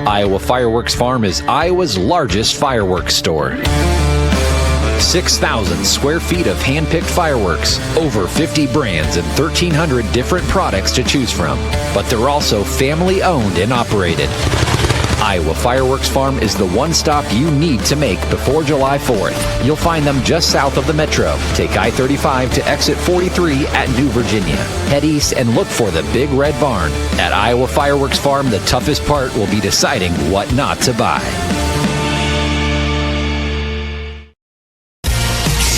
Iowa Fireworks Farm is Iowa's largest fireworks store. 6,000 square feet of hand-picked fireworks, over 50 brands, and 1,300 different products to choose from. But they're also family-owned and operated. Iowa Fireworks Farm is the one stop you need to make before July 4th. You'll find them just south of the Metro. Take I-35 to exit 43 at New Virginia. Head east and look for the Big Red Barn. At Iowa Fireworks Farm, the toughest part will be deciding what not to buy.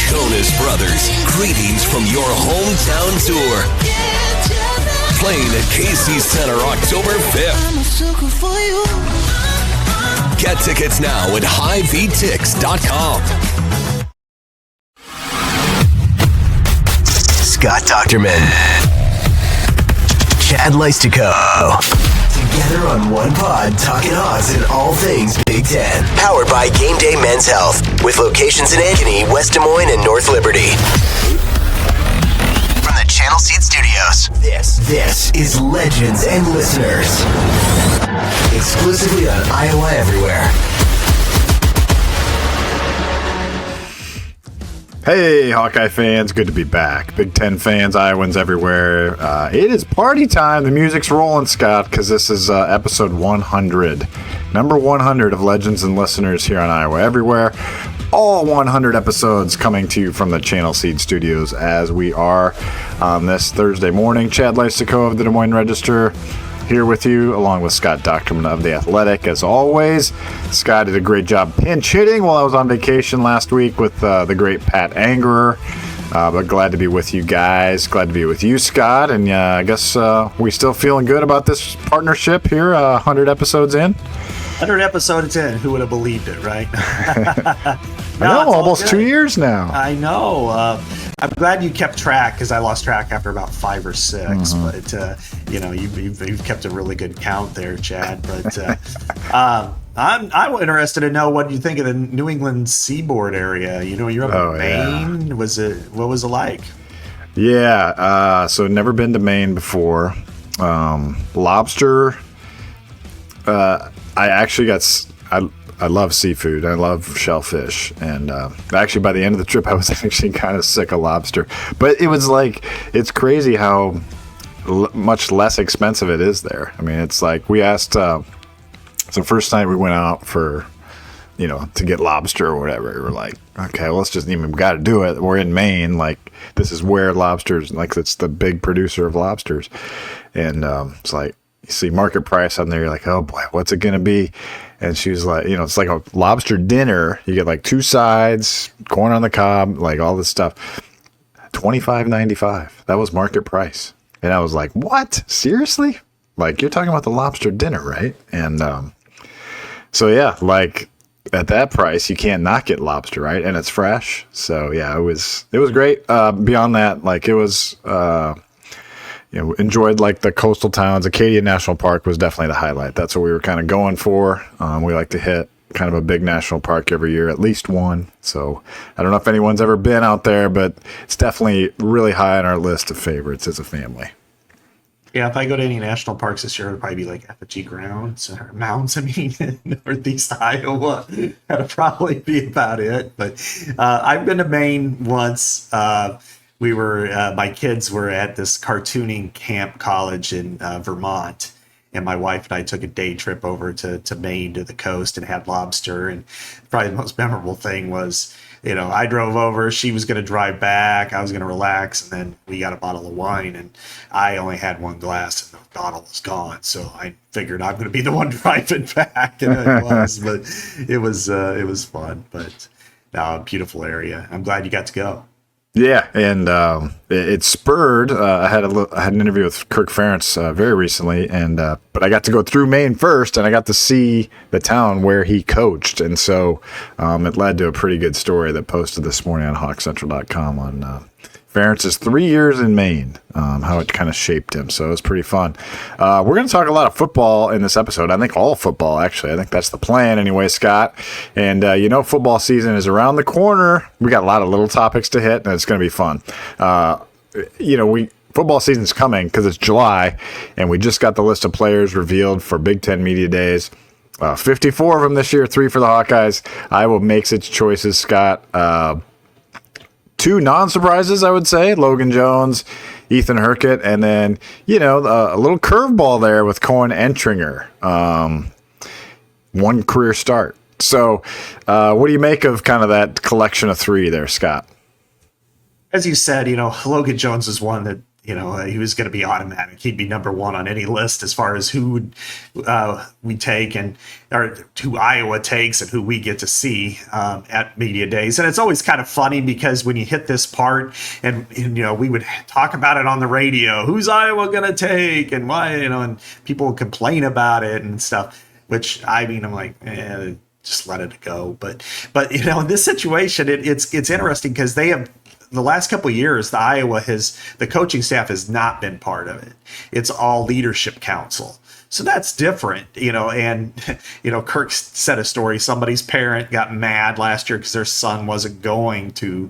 Jonas Brothers, greetings from your hometown tour. Playing at Casey's Center October 5th. Get tickets now at HighVTix.com. Scott Dochterman. Chad Leistikow. Together on one pod, talking odds and all things Big Ten. Powered by GameDay Men's Health, with locations in Ankeny, West Des Moines, and North Liberty. From the Channel Seed Studios, this is Legends and Listeners. Exclusively on Iowa Everywhere. Hey, Hawkeye fans, good to be back. Big Ten fans, Iowans everywhere. It is party time. The music's rolling, Scott, because this is episode 100. Number 100 of Legends and Listeners here on Iowa Everywhere. All 100 episodes coming to you from the Channel Seed Studios as we are on this Thursday morning. Chad Leistikow of the Des Moines Register here with you, along with Scott Dochterman of The Athletic, as always. Scott did a great job pinch hitting while I was on vacation last week with the great Pat Angerer. But glad to be with you guys. Glad to be with you, Scott. And I guess we still feeling good about this partnership here, 100 episodes in. 100 episodes in. Who would have believed it, right? No, almost 2 years now. I know. I'm glad you kept track, because I lost track after about 5 or 6. But you've kept a really good count there, Chad. But I'm interested to know what you think of the New England Seaboard area. You're up in Maine. Yeah. What was it like? Yeah. So never been to Maine before. Lobster. I love seafood. I love shellfish. And actually, by the end of the trip, I was actually kind of sick of lobster. But it was like, it's crazy how much less expensive it is there. I mean, it's like we asked, so first night we went out for, to get lobster or whatever. We were like, okay, well, let's just even got to do it. We're in Maine. Like, this is where lobsters, like, it's the big producer of lobsters. And it's like, you see market price on there, you're like, oh boy, what's it going to be? And she was like, it's like a lobster dinner. You get like 2 sides, corn on the cob, like all this stuff. $25.95. That was market price. And I was like, what? Seriously? Like, you're talking about the lobster dinner, right? And so, yeah, like at that price, you can't not get lobster, right? And it's fresh. So, yeah, it was great. Beyond that, like, it was... enjoyed like the coastal towns. Acadia National Park was definitely the highlight. That's what we were kind of going for. We like to hit kind of a big national park every year, at least one. So I don't know if anyone's ever been out there, but it's definitely really high on our list of favorites as a family. Yeah, if I go to any national parks this year, it'll probably be like Effigy Grounds or Mounds. I mean, Northeast Iowa. That'll probably be about it. But I've been to Maine once. We were, my kids were at this cartooning camp college in Vermont, and my wife and I took a day trip over to Maine, to the coast, and had lobster. And probably the most memorable thing was, I drove over, she was going to drive back, I was going to relax, and then we got a bottle of wine, and I only had 1 glass, and the bottle was gone. So I figured I'm going to be the one driving back, and it was, but it was fun. But a beautiful area. I'm glad you got to go. Yeah, and it spurred. I had an interview with Kirk Ference very recently, and but I got to go through Maine first, and I got to see the town where he coached, and so it led to a pretty good story that posted this morning on HawkCentral.com on Ferentz's 3 years in Maine, how it kind of shaped him. So it was pretty fun. We're going to talk a lot of football in this episode. I think all football, actually. I think that's the plan anyway, Scott. And, football season is around the corner. We got a lot of little topics to hit, and it's going to be fun. Football season's coming because it's July, and we just got the list of players revealed for Big Ten Media Days. 54 of them this year, 3 for the Hawkeyes. Iowa makes its choices, Scott. 2 non-surprises, I would say. Logan Jones, Ethan Hurkett, and then, a little curveball there with Cohen and Tringer. 1 career start. So what do you make of kind of that collection of 3 there, Scott? As you said, Logan Jones is one that, he was going to be automatic. He'd be number 1 on any list as far as who we take or who Iowa takes and who we get to see at media days. And it's always kind of funny because when you hit this part and we would talk about it on the radio, who's Iowa going to take and why, and people would complain about it and stuff, which I'm like, just let it go. But in this situation, it's interesting because they have, the last couple of years, the coaching staff has not been part of it. It's all leadership council. So that's different, and, Kirk said a story. Somebody's parent got mad last year because their son wasn't going to,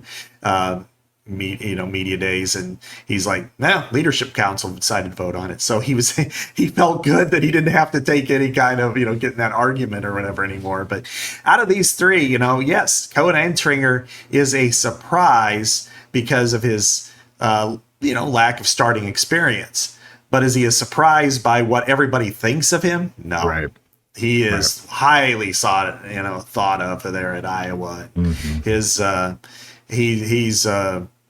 media days. And he's like, no, leadership council decided to vote on it. So he felt good that he didn't have to take any kind of, get in that argument or whatever anymore. But out of these 3, yes, Cohen and Tringer is a surprise because of his, lack of starting experience. But is he a surprise by what everybody thinks of him? No. Right. He is highly thought of there at Iowa. Mm-hmm.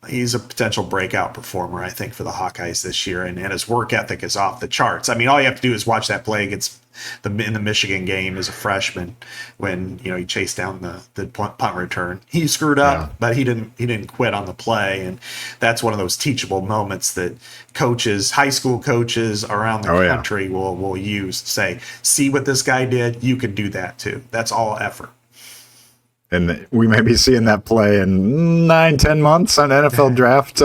He's a potential breakout performer, I think, for the Hawkeyes this year, and his work ethic is off the charts. I mean, all you have to do is watch that play against in the Michigan game as a freshman when he chased down the punt return. He screwed up, but he didn't quit on the play, and that's one of those teachable moments that high school coaches around the country will use to say, see what this guy did, you can do that too. That's all effort. And we may be seeing that play in 9-10 months on NFL draft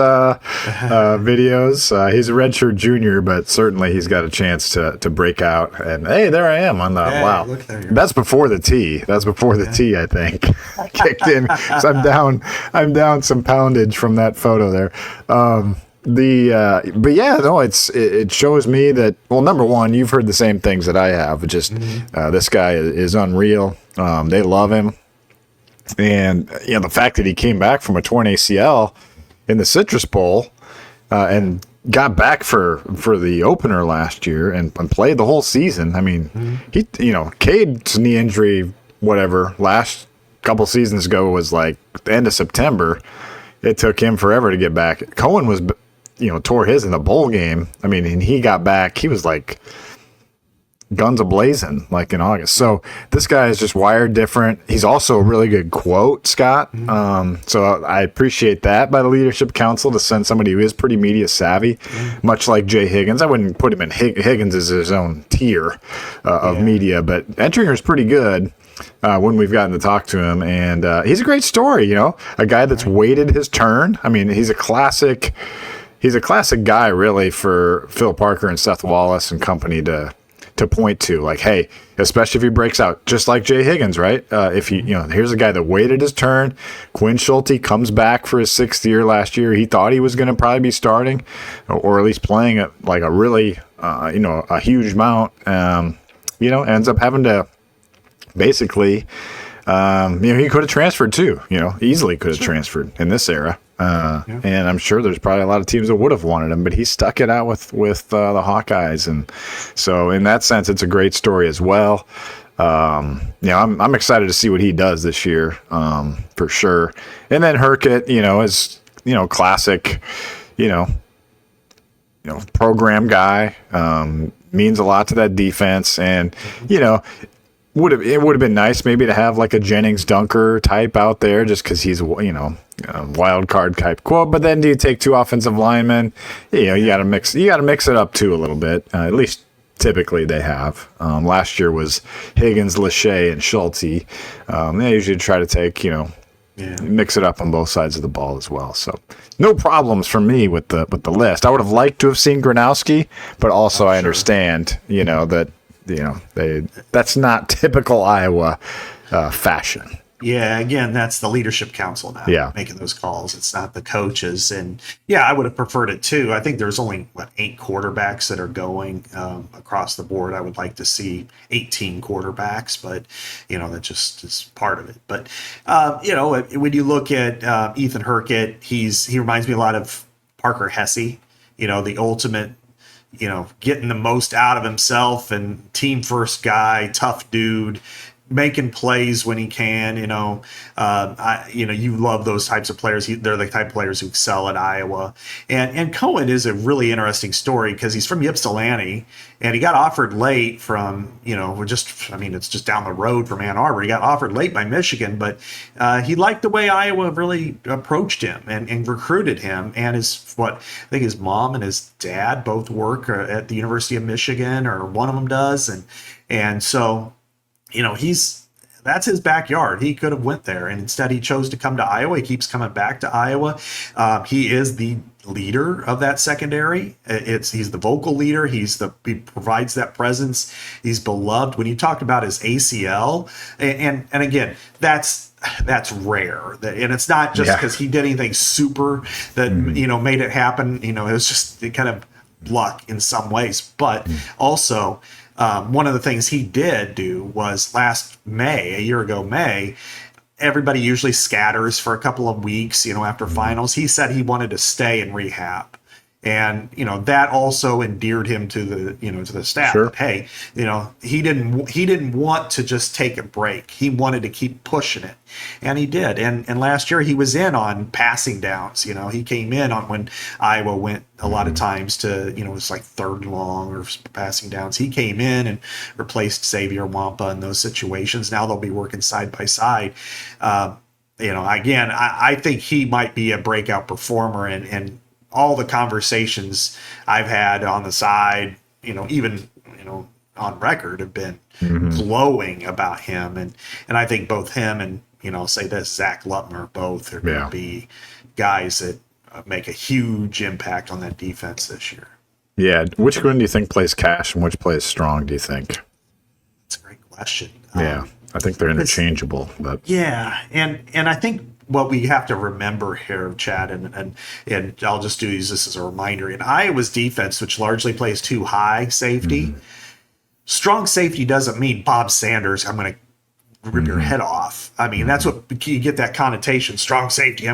videos. He's a redshirt junior, but certainly he's got a chance to break out. And hey, there I am on the wow. Look, that's before the tee. That's before the tee, I think, kicked in. So I'm down some poundage from that photo there. It shows me that, well, number one, you've heard the same things that I have. This guy is unreal. They love him. And the fact that he came back from a torn ACL in the Citrus Bowl and got back for the opener last year and played the whole season. I mean, Kade's knee injury, last couple seasons ago was like the end of September. It took him forever to get back. Cohen was, tore his in the bowl game. I mean, and he got back. He was like guns a-blazing, like in August. So this guy is just wired different. He's also a really good quote, Scott. So I appreciate that by the Leadership Council to send somebody who is pretty media savvy, much like Jay Higgins. I wouldn't put him in Higgins as his own tier of media, but Entringer's pretty good when we've gotten to talk to him. And he's a great story, a guy that's waited his turn. I mean, he's a classic guy, really, for Phil Parker and Seth Wallace and company to point to, like, hey, especially if he breaks out, just like Jay Higgins, right? If here's a guy that waited his turn. Quinn Schulte comes back for his 6th year last year. He thought he was going to probably be starting, or at least playing at like a really, a huge amount. Ends up having to basically, he could have transferred too. Easily could have transferred in this era. And I'm sure there's probably a lot of teams that would have wanted him, but he stuck it out with the Hawkeyes. And so in that sense, it's a great story as well. I'm excited to see what he does this year, for sure. And then Hurkett, is, classic, program guy, means a lot to that defense. And, it would have been nice maybe to have like a Jennings Dunker type out there just because he's, a wild card type quote. But then do you take 2 offensive linemen? You got to mix it up too a little bit. At least typically they have. Last year was Higgins, Lachey, and Schulte. They usually try to take, mix it up on both sides of the ball as well. So no problems for me with the list. I would have liked to have seen Gronowski, but also I understand, that. That's not typical Iowa fashion. Yeah, again, that's the leadership council now making those calls. It's not the coaches. And yeah, I would have preferred it too. I think there's only 8 quarterbacks that are going across the board. I would like to see 18 quarterbacks, but that just is part of it. But when you look at Ethan Hurkett, he reminds me a lot of Parker Hesse. The ultimate, getting the most out of himself and team first guy, tough dude, making plays when he can. You love those types of players. They're the type of players who excel at Iowa. And Cohen is a really interesting story because he's from Ypsilanti, and he got offered late from it's just down the road from Ann Arbor. He got offered late by Michigan, but he liked the way Iowa really approached him and recruited him. And I think his mom and his dad both work at the University of Michigan, or one of them does, and so. That's his backyard. He could have went there, and instead he chose to come to Iowa. He keeps coming back to Iowa. He is the leader of that secondary. He's the vocal leader. He provides that presence. He's beloved. When you talked about his ACL, and again, that's rare. And it's not just because he did anything super that made it happen. It was just kind of luck in some ways, but also. One of the things he did do was a year ago May, everybody usually scatters for a couple of weeks, after finals. He said he wanted to stay in rehab. And, that also endeared him to the staff. Sure. Hey, he didn't want to just take a break. He wanted to keep pushing it. And he did. And last year he was in on passing downs. He came in on when Iowa went a lot of times to, it was like 3rd and long or passing downs. He came in and replaced Xavier Wampa in those situations. Now they'll be working side by side. Again, I think he might be a breakout performer, and all the conversations I've had on the side, even on record, have been glowing about him, and I think both him and I'll say this, Zach Lutmer, both are going to be guys that make a huge impact on that defense this year. Yeah, which one do you think plays cash and which plays strong? Do you think? That's a great question. Yeah, I think they're interchangeable. But and I think. What we have to remember here, Chad, and I'll just use this as a reminder. In Iowa's defense, which largely plays too high safety, strong safety doesn't mean Bob Sanders, I'm going to rip your head off. I mean, that's what you get that connotation. Strong safety.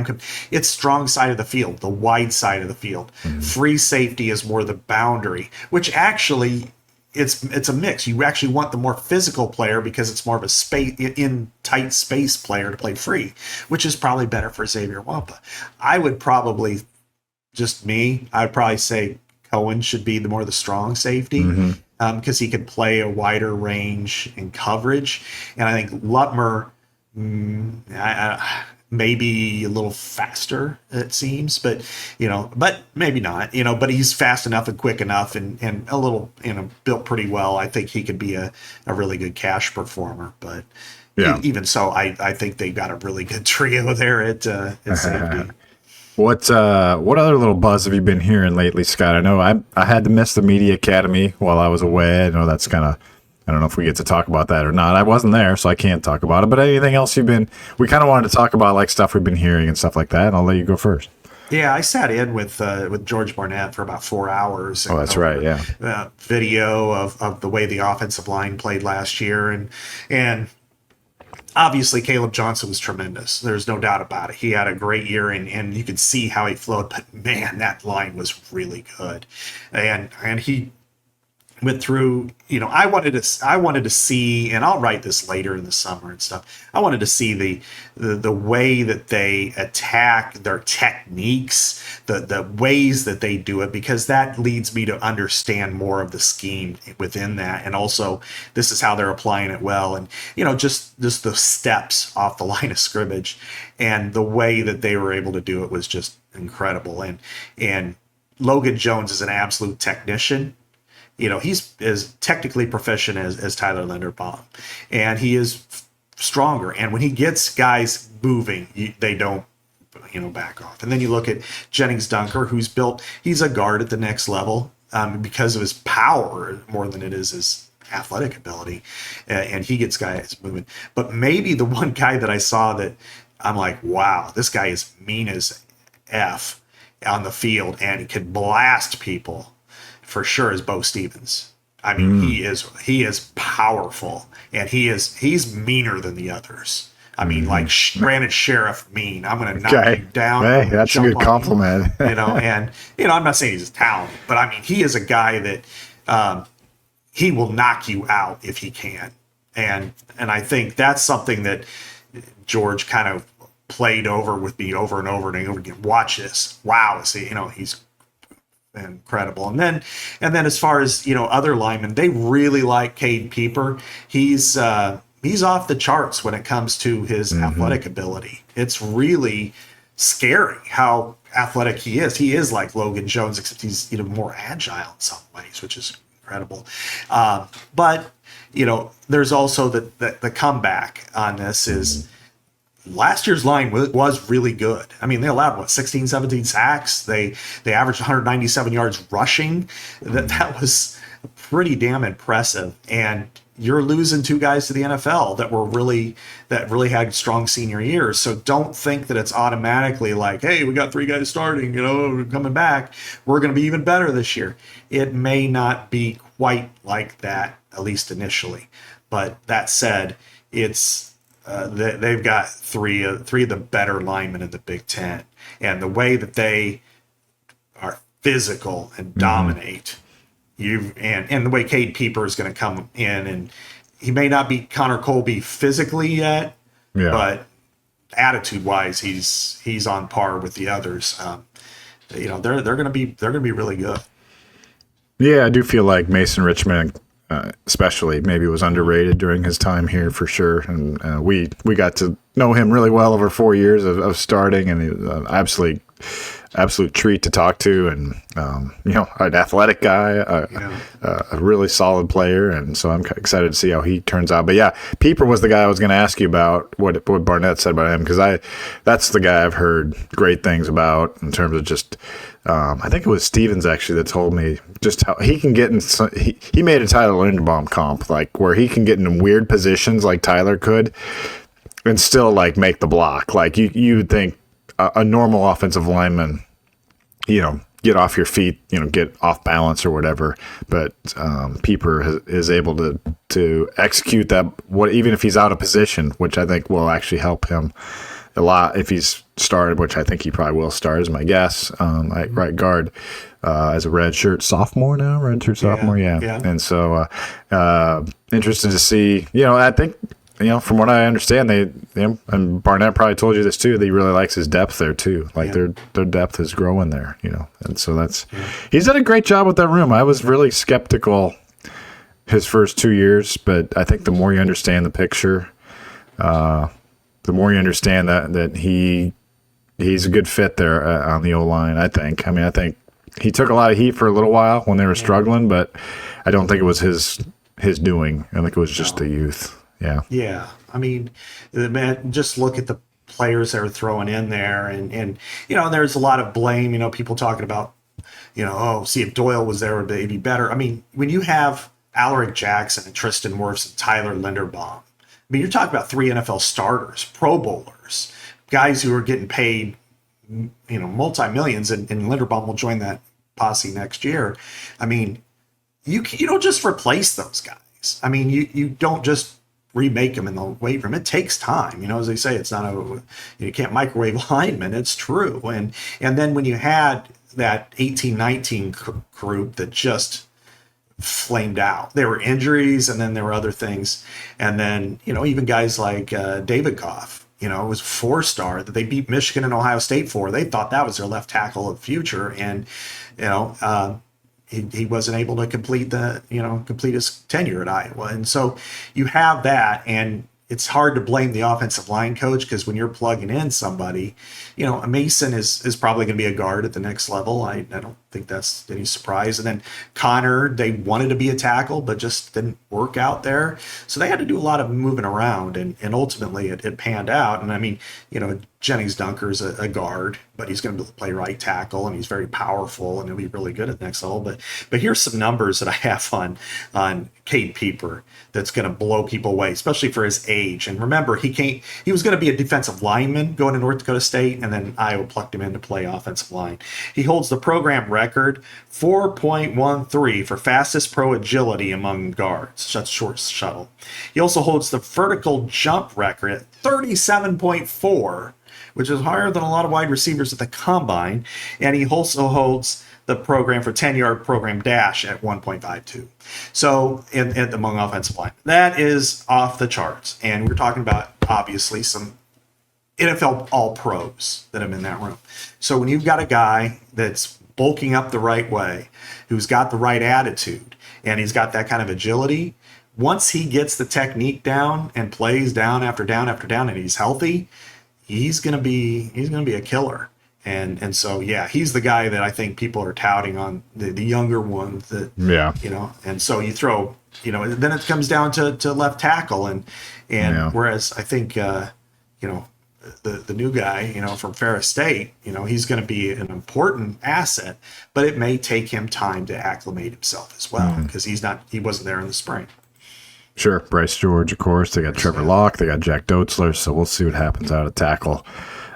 It's strong side of the field, the wide side of the field. Free safety is more the boundary, which actually it's a mix. You actually want the more physical player because it's more of a space in tight space player to play free, which is probably better for Xavier Wampa. I would probably say Cohen should be the strong safety because he could play a wider range in coverage, and I think Lutmer maybe a little faster, it seems, but maybe not, but he's fast enough and quick enough and a little, built pretty well. I think he could be a really good cash performer, but even so, I think they've got a really good trio there at safety. What other little buzz have you been hearing lately, Scott? I know I had to miss the Media Academy while I was away. I know that's I don't know if we get to talk about that or not. I wasn't there, so I can't talk about it. But anything else we kind of wanted to talk about, like stuff we've been hearing and stuff like that, and I'll let you go first. Yeah, I sat in with George Barnett for about 4 hours. Oh, that's right, yeah. Video of the way the offensive line played last year. And obviously Caleb Johnson was tremendous. There's no doubt about it. He had a great year, and you could see how he flowed. But, man, that line was really good. And he went through, I wanted to see, and I'll write this later in the summer and stuff. I wanted to see the way that they attack, their techniques, the ways that they do it, because that leads me to understand more of the scheme within that. And also, this is how they're applying it well. And, just the steps off the line of scrimmage and the way that they were able to do it was just incredible. And Logan Jones is an absolute technician. He's as technically proficient as Tyler Linderbaum, and he is stronger. And when he gets guys moving, they don't, back off. And then you look at Jennings Dunker, he's a guard at the next level because of his power more than it is his athletic ability, and he gets guys moving. But maybe the one guy that I saw that I'm like, wow, this guy is mean as F on the field and he can blast people for sure is Bo Stevens. I mean, he is powerful, and he's meaner than the others. I mean, like Brandon Sheriff mean. I'm going to knock you down. Hey, that's a good compliment. And I'm not saying he's talented, but I mean, he is a guy that he will knock you out if he can. And I think that's something that George kind of played over with me over and over and over again. Watch this. Wow. See, he's incredible. And then as far as, other linemen, they really like Kade Peeper. He's off the charts when it comes to his athletic ability. It's really scary how athletic he is. He is like Logan Jones, except he's even more agile in some ways, which is incredible. But there's also the comeback on this is last year's line was really good. I mean, they allowed 16, 17 sacks. They averaged 197 yards rushing. That was pretty damn impressive. And you're losing two guys to the NFL that really had strong senior years. So don't think that it's automatically like, hey, we got three guys starting, coming back. We're going to be even better this year. It may not be quite like that, at least initially. But that said, it's they've got three of the better linemen in the Big Ten, and the way that they are physical and dominate. And the way Kade Peeper is going to come in, and he may not be Connor Colby physically yet, but attitude-wise, he's on par with the others. They're going to be really good. Yeah, I do feel like Mason Richmond, especially, maybe was underrated during his time here for sure, and we got to know him really well over 4 years of starting, and he was an absolute treat to talk to, and an athletic guy, a really solid player, and so I'm excited to see how he turns out. But yeah, Peeper was the guy I was going to ask you about what Barnett said about him, because that's the guy I've heard great things about in terms of just I think it was Stevens actually that told me just how he can get in. He made a Tyler Linderbaum comp, like where he can get in weird positions like Tyler could, and still like make the block. Like you would think a normal offensive lineman, get off your feet, get off balance or whatever. But Peeper is able to execute that. Even if he's out of position, which I think will actually help him a lot if he's started, which I think he probably will start, is my guess. At right guard, as a redshirt sophomore. Yeah. And so interested to see. I think. From what I understand, and Barnett probably told you this too, that he really likes his depth there too. Like their depth is growing there, and so he's done a great job with that room. I was really skeptical his first 2 years, but I think the more you understand the picture, the more you understand that he's a good fit there on the O-line, I think. I mean, I think he took a lot of heat for a little while when they were struggling, but I don't think it was his doing. I think it was just the youth. Yeah. Yeah. I mean, man, just look at the players that are throwing in there, and there's a lot of blame. People talking about, see if Doyle was there, would it be better? I mean, when you have Alaric Jackson and Tristan Wirfs and Tyler Linderbaum, I mean, you're talking about 3 NFL starters, Pro Bowlers, guys who are getting paid, multi-millions, and Linderbaum will join that posse next year. I mean, you don't just replace those guys. I mean, you don't just remake them in the weight room. It takes time. As they say, it's not you can't microwave linemen. It's true. And then when you had that 18-19 group that just flamed out, there were injuries, and then there were other things. And then, even guys like David Goff, it was a 4-star that they beat Michigan and Ohio State for. They thought that was their left tackle of the future. And, he wasn't able to complete his tenure at Iowa. And so you have that, and it's hard to blame the offensive line coach, because when you're plugging in somebody, Mason is probably going to be a guard at the next level. I don't think that's any surprise. And then Connor, they wanted to be a tackle, but just didn't work out there. So they had to do a lot of moving around, and ultimately it panned out. And I mean, Jennings Dunker's a guard, but he's going to play right tackle, and he's very powerful, and he'll be really good at the next level. But here's some numbers that I have on Kade Peeper that's going to blow people away, especially for his age. And remember, he was going to be a defensive lineman going to North Dakota State, and then Iowa plucked him in to play offensive line. He holds the program record 4.13 for fastest pro agility among guards. That's short shuttle. He also holds the vertical jump record at 37.4, which is higher than a lot of wide receivers at the combine. And he also holds the program for 10-yard program dash at 1.52. So among offensive line, that is off the charts. And we're talking about obviously some NFL all-pros that have in that room. So when you've got a guy that's bulking up the right way, who's got the right attitude, and he's got that kind of agility, once he gets the technique down and plays down after down after down, and he's healthy, he's gonna be a killer. And so he's the guy that I think people are touting on, the younger ones that and so you throw then it comes down to left tackle, and whereas I think the new guy from Ferris State, he's going to be an important asset, but it may take him time to acclimate himself as well, because he wasn't there in the spring. Sure. Bryce George, of course. They got Trevor Locke. They got Jack Dotzler. So we'll see what happens out of tackle.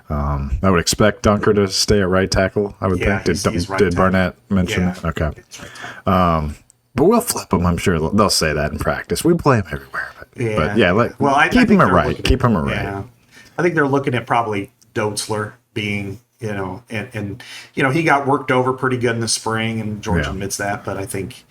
I would expect Dunker to stay at right tackle, I would think. Did Barnett mention that? Okay. But we'll flip him. I'm sure they'll say that in practice. We play him everywhere. But keep him at right. Keep him at right. Yeah. I think they're looking at probably Dotzler being, and he got worked over pretty good in the spring, and George admits that. But I think,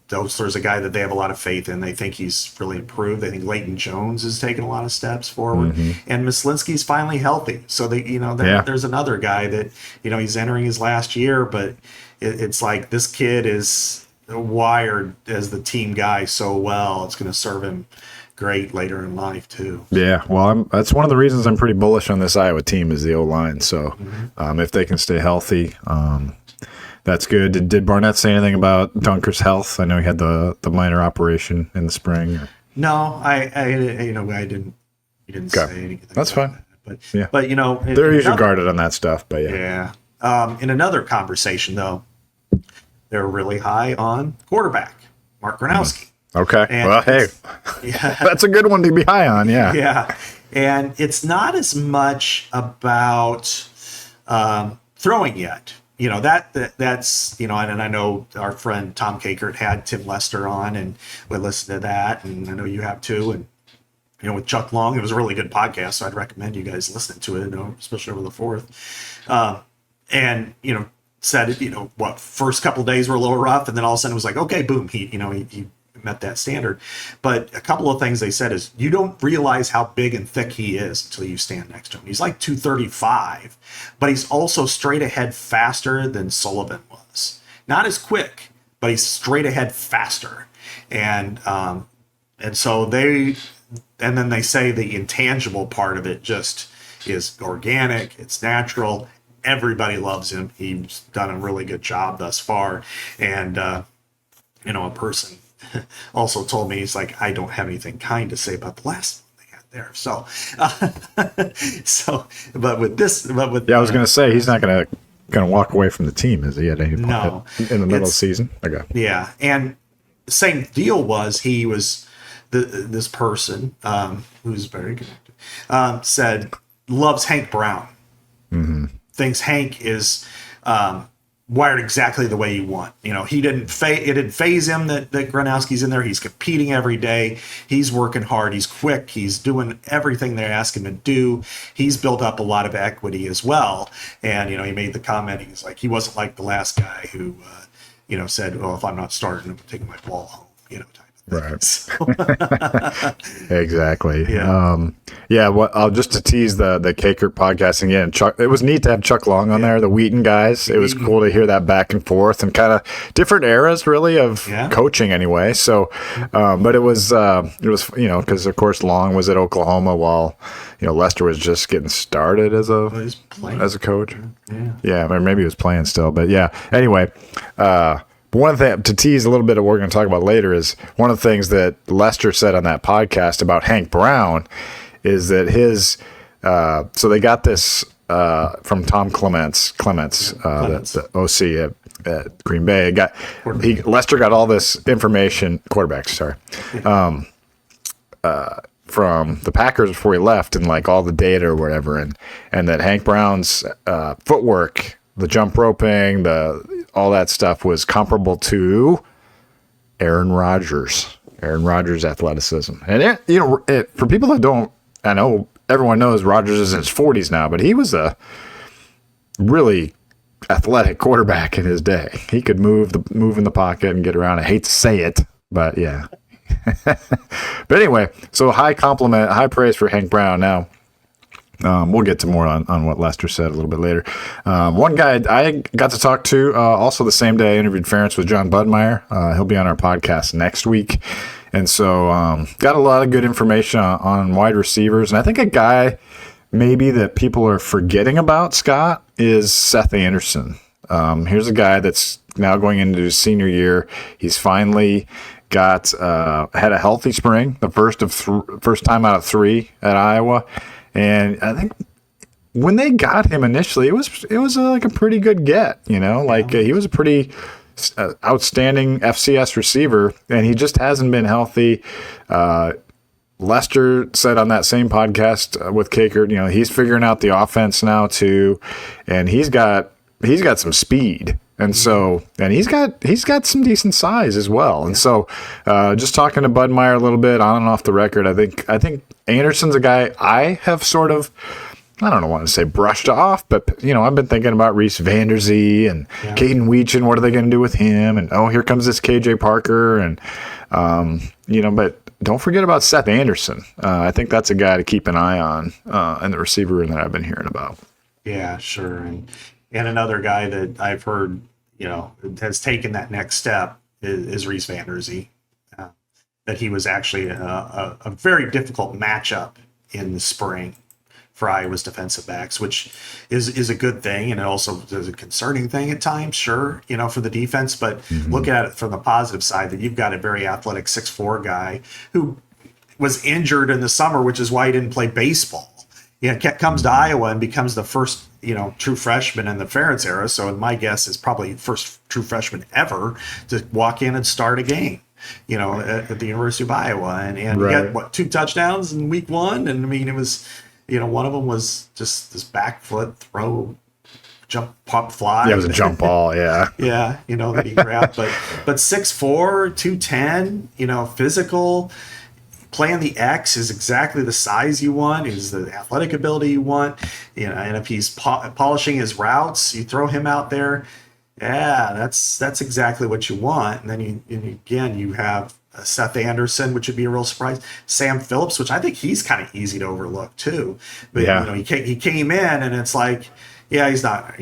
Dotzler's a guy that they have a lot of faith in. They think he's really improved. They think Leighton Jones has taken a lot of steps forward, and Myslinski's finally healthy. So there's another guy that he's entering his last year, but it's like this kid is wired as the team guy so well. It's going to serve him great later in life too. Yeah, well, that's one of the reasons I'm pretty bullish on this Iowa team is the O-line. So if they can stay healthy, that's good. Did Barnett say anything about Dunker's health? I know he had the minor operation in the spring. No, I didn't. He didn't say anything. That's fine. But they're usually guarded on that stuff. But in another conversation though, they're really high on quarterback Mark Gronowski. Okay. Well, hey, that's a good one to be high on. Yeah. Yeah. And it's not as much about throwing yet. That's and I know our friend Tom Kakert had Tim Lester on, and we listened to that, and I know you have too. And with Chuck Long, it was a really good podcast, so I'd recommend you guys listen to it, especially over the 4th. And said first couple of days were a little rough, and then all of a sudden it was like, okay, boom, he met that standard. But a couple of things they said is you don't realize how big and thick he is until you stand next to him. He's like 235, but he's also straight ahead faster than Sullivan was. Not as quick, but he's straight ahead faster. And so then they say the intangible part of it just is organic, it's natural. Everybody loves him. He's done a really good job thus far. And a person also told me, he's like, I don't have anything kind to say about the last one they had there. So, but with this, I was going to say he's not going to walk away from the team, is he? At any point in the middle of the season? Okay. Yeah, and the same deal was he was this person who's very connected said loves Hank Brown. Mm-hmm. Thinks Hank is wired exactly the way you want. He didn't it didn't faze him that Gronowski's in there. He's competing every day. He's working hard. He's quick. He's doing everything they ask him to do. He's built up a lot of equity as well. And, he made the comment, he's like, he wasn't like the last guy who, said, well, if I'm not starting, I'm taking my ball home, type of Right. So, Exactly. Yeah. Well, just to tease the K-Kirk podcast again, Chuck, it was neat to have Chuck Long on there, the Wheaton guys. It was cool to hear that back and forth and kind of different eras really of coaching anyway. So, but it was, because of course Long was at Oklahoma while, Lester was just getting started as a coach. Yeah. Or maybe he was playing still, but yeah. Anyway, one of the to tease a little bit of what we're going to talk about later is one of the things that Lester said on that podcast about Hank Brown is that his so they got this from Tom Clements, the OC at Green Bay. Lester got all this information, quarterbacks, sorry, from the Packers before he left, and like all the data or whatever, and that Hank Brown's footwork, the jump roping, all that stuff was comparable to Aaron Rodgers' athleticism. And for people that don't, I know everyone knows Rodgers is in his 40s now, but he was a really athletic quarterback in his day. He could move in the pocket and get around. I hate to say it, but yeah. But anyway, so high praise for Hank Brown. Now, we'll get to more on what Lester said a little bit later. One guy I got to talk to also the same day I interviewed Ferentz was John Budmeyer. He'll be on our podcast next week. And so got a lot of good information on wide receivers. And I think a guy maybe that people are forgetting about, Scott, is Seth Anderson. Here's a guy that's now going into his senior year. He's finally had a healthy spring, the first time out of 3 at Iowa. And I think when they got him initially, it was like a pretty good get, he was a pretty outstanding FCS receiver, and he just hasn't been healthy. Lester said on that same podcast with K-Kirk, he's figuring out the offense now too, and he's got some speed. And so, and he's got some decent size as well. And so, just talking to Budmeyer a little bit on and off the record, I think Anderson's a guy I have sort of, I don't want to say brushed off, but I've been thinking about Reese Vanderzee and Caden Weechin. What are they going to do with him? And here comes this KJ Parker, and but don't forget about Seth Anderson. I think that's a guy to keep an eye on, and the receiver that I've been hearing about. Yeah, sure. And another guy that I've heard, has taken that next step is Reese Vanderzee. That he was actually a very difficult matchup in the spring for Iowa's defensive backs, which is a good thing, and it also is a concerning thing at times, sure, for the defense. But look at it from the positive side, that you've got a very athletic 6'4" guy who was injured in the summer, which is why he didn't play baseball. Comes to Iowa and becomes the first, true freshman in the Ferentz era. So my guess is probably first true freshman ever to walk in and start a game, at the University of Iowa. And he had, 2 touchdowns in week 1? And, it was, one of them was just this back foot throw, jump, pop, fly. Yeah, it was a jump ball, yeah. Yeah, that he grabbed. But 6'4", 210, physical. Playing the X is exactly the size you want, is the athletic ability you want, and if he's polishing his routes, you throw him out there. Yeah, that's exactly what you want. And then you have Seth Anderson, which would be a real surprise. Sam Phillips, which I think he's kind of easy to overlook too. But he came in, and it's like, he's not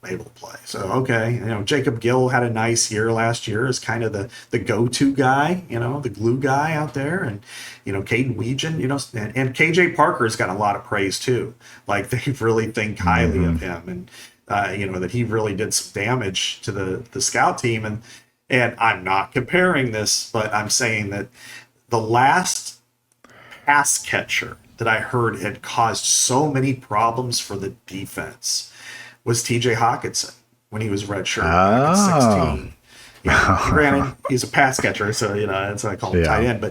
able to play. So okay, Jacob Gill had a nice year last year as kind of the go-to guy, the glue guy out there, and Caden Weechin, and KJ Parker's got a lot of praise too. Like, they really think highly of him, and that he really did some damage to the scout team. And I'm not comparing this, but I'm saying that the last pass catcher that I heard had caused so many problems for the defense was TJ Hawkinson when he was redshirt at 16. Granted, he's a pass catcher, so that's what I call him tight end.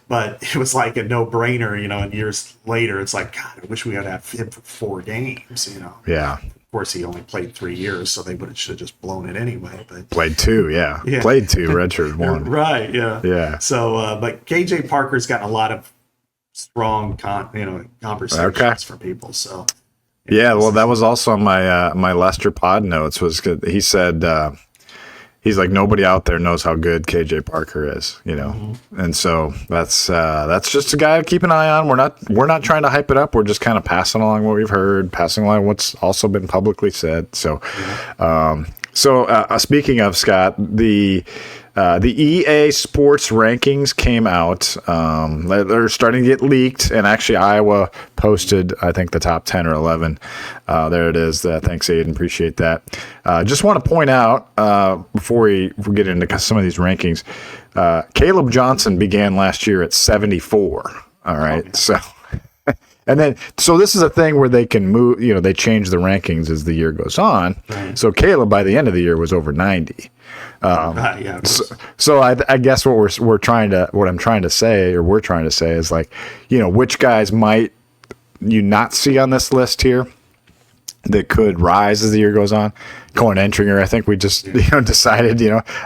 But it was like a no-brainer, and years later, it's like, God, I wish we had him for 4 games. Yeah. Of course, he only played 3 years, so they should have just blown it anyway. But played 2, yeah. Played 2, redshirt 1. Right, yeah. Yeah. So, but KJ Parker's gotten a lot of strong, conversations for people. So. Yeah, well, that was also on my my Lester pod notes. Was good. He said he's like, nobody out there knows how good KJ Parker is, and so that's just a guy to keep an eye on. We're not trying to hype it up. We're just kind of passing along what we've heard, passing along what's also been publicly said. So, speaking of Scott, the EA Sports rankings came out. They're starting to get leaked, and actually Iowa posted, I think, the top 10 or 11. There it is. Thanks, Aiden. Appreciate that. Just want to point out, before we get into some of these rankings, Caleb Johnson began last year at 74. All right. Okay. So this is a thing where they can move, they change the rankings as the year goes on. Right. So Caleb, by the end of the year, was over 90. So I guess what we're trying to say is like, which guys might you not see on this list here that could rise as the year goes on. Cohen Entringer, I think we just decided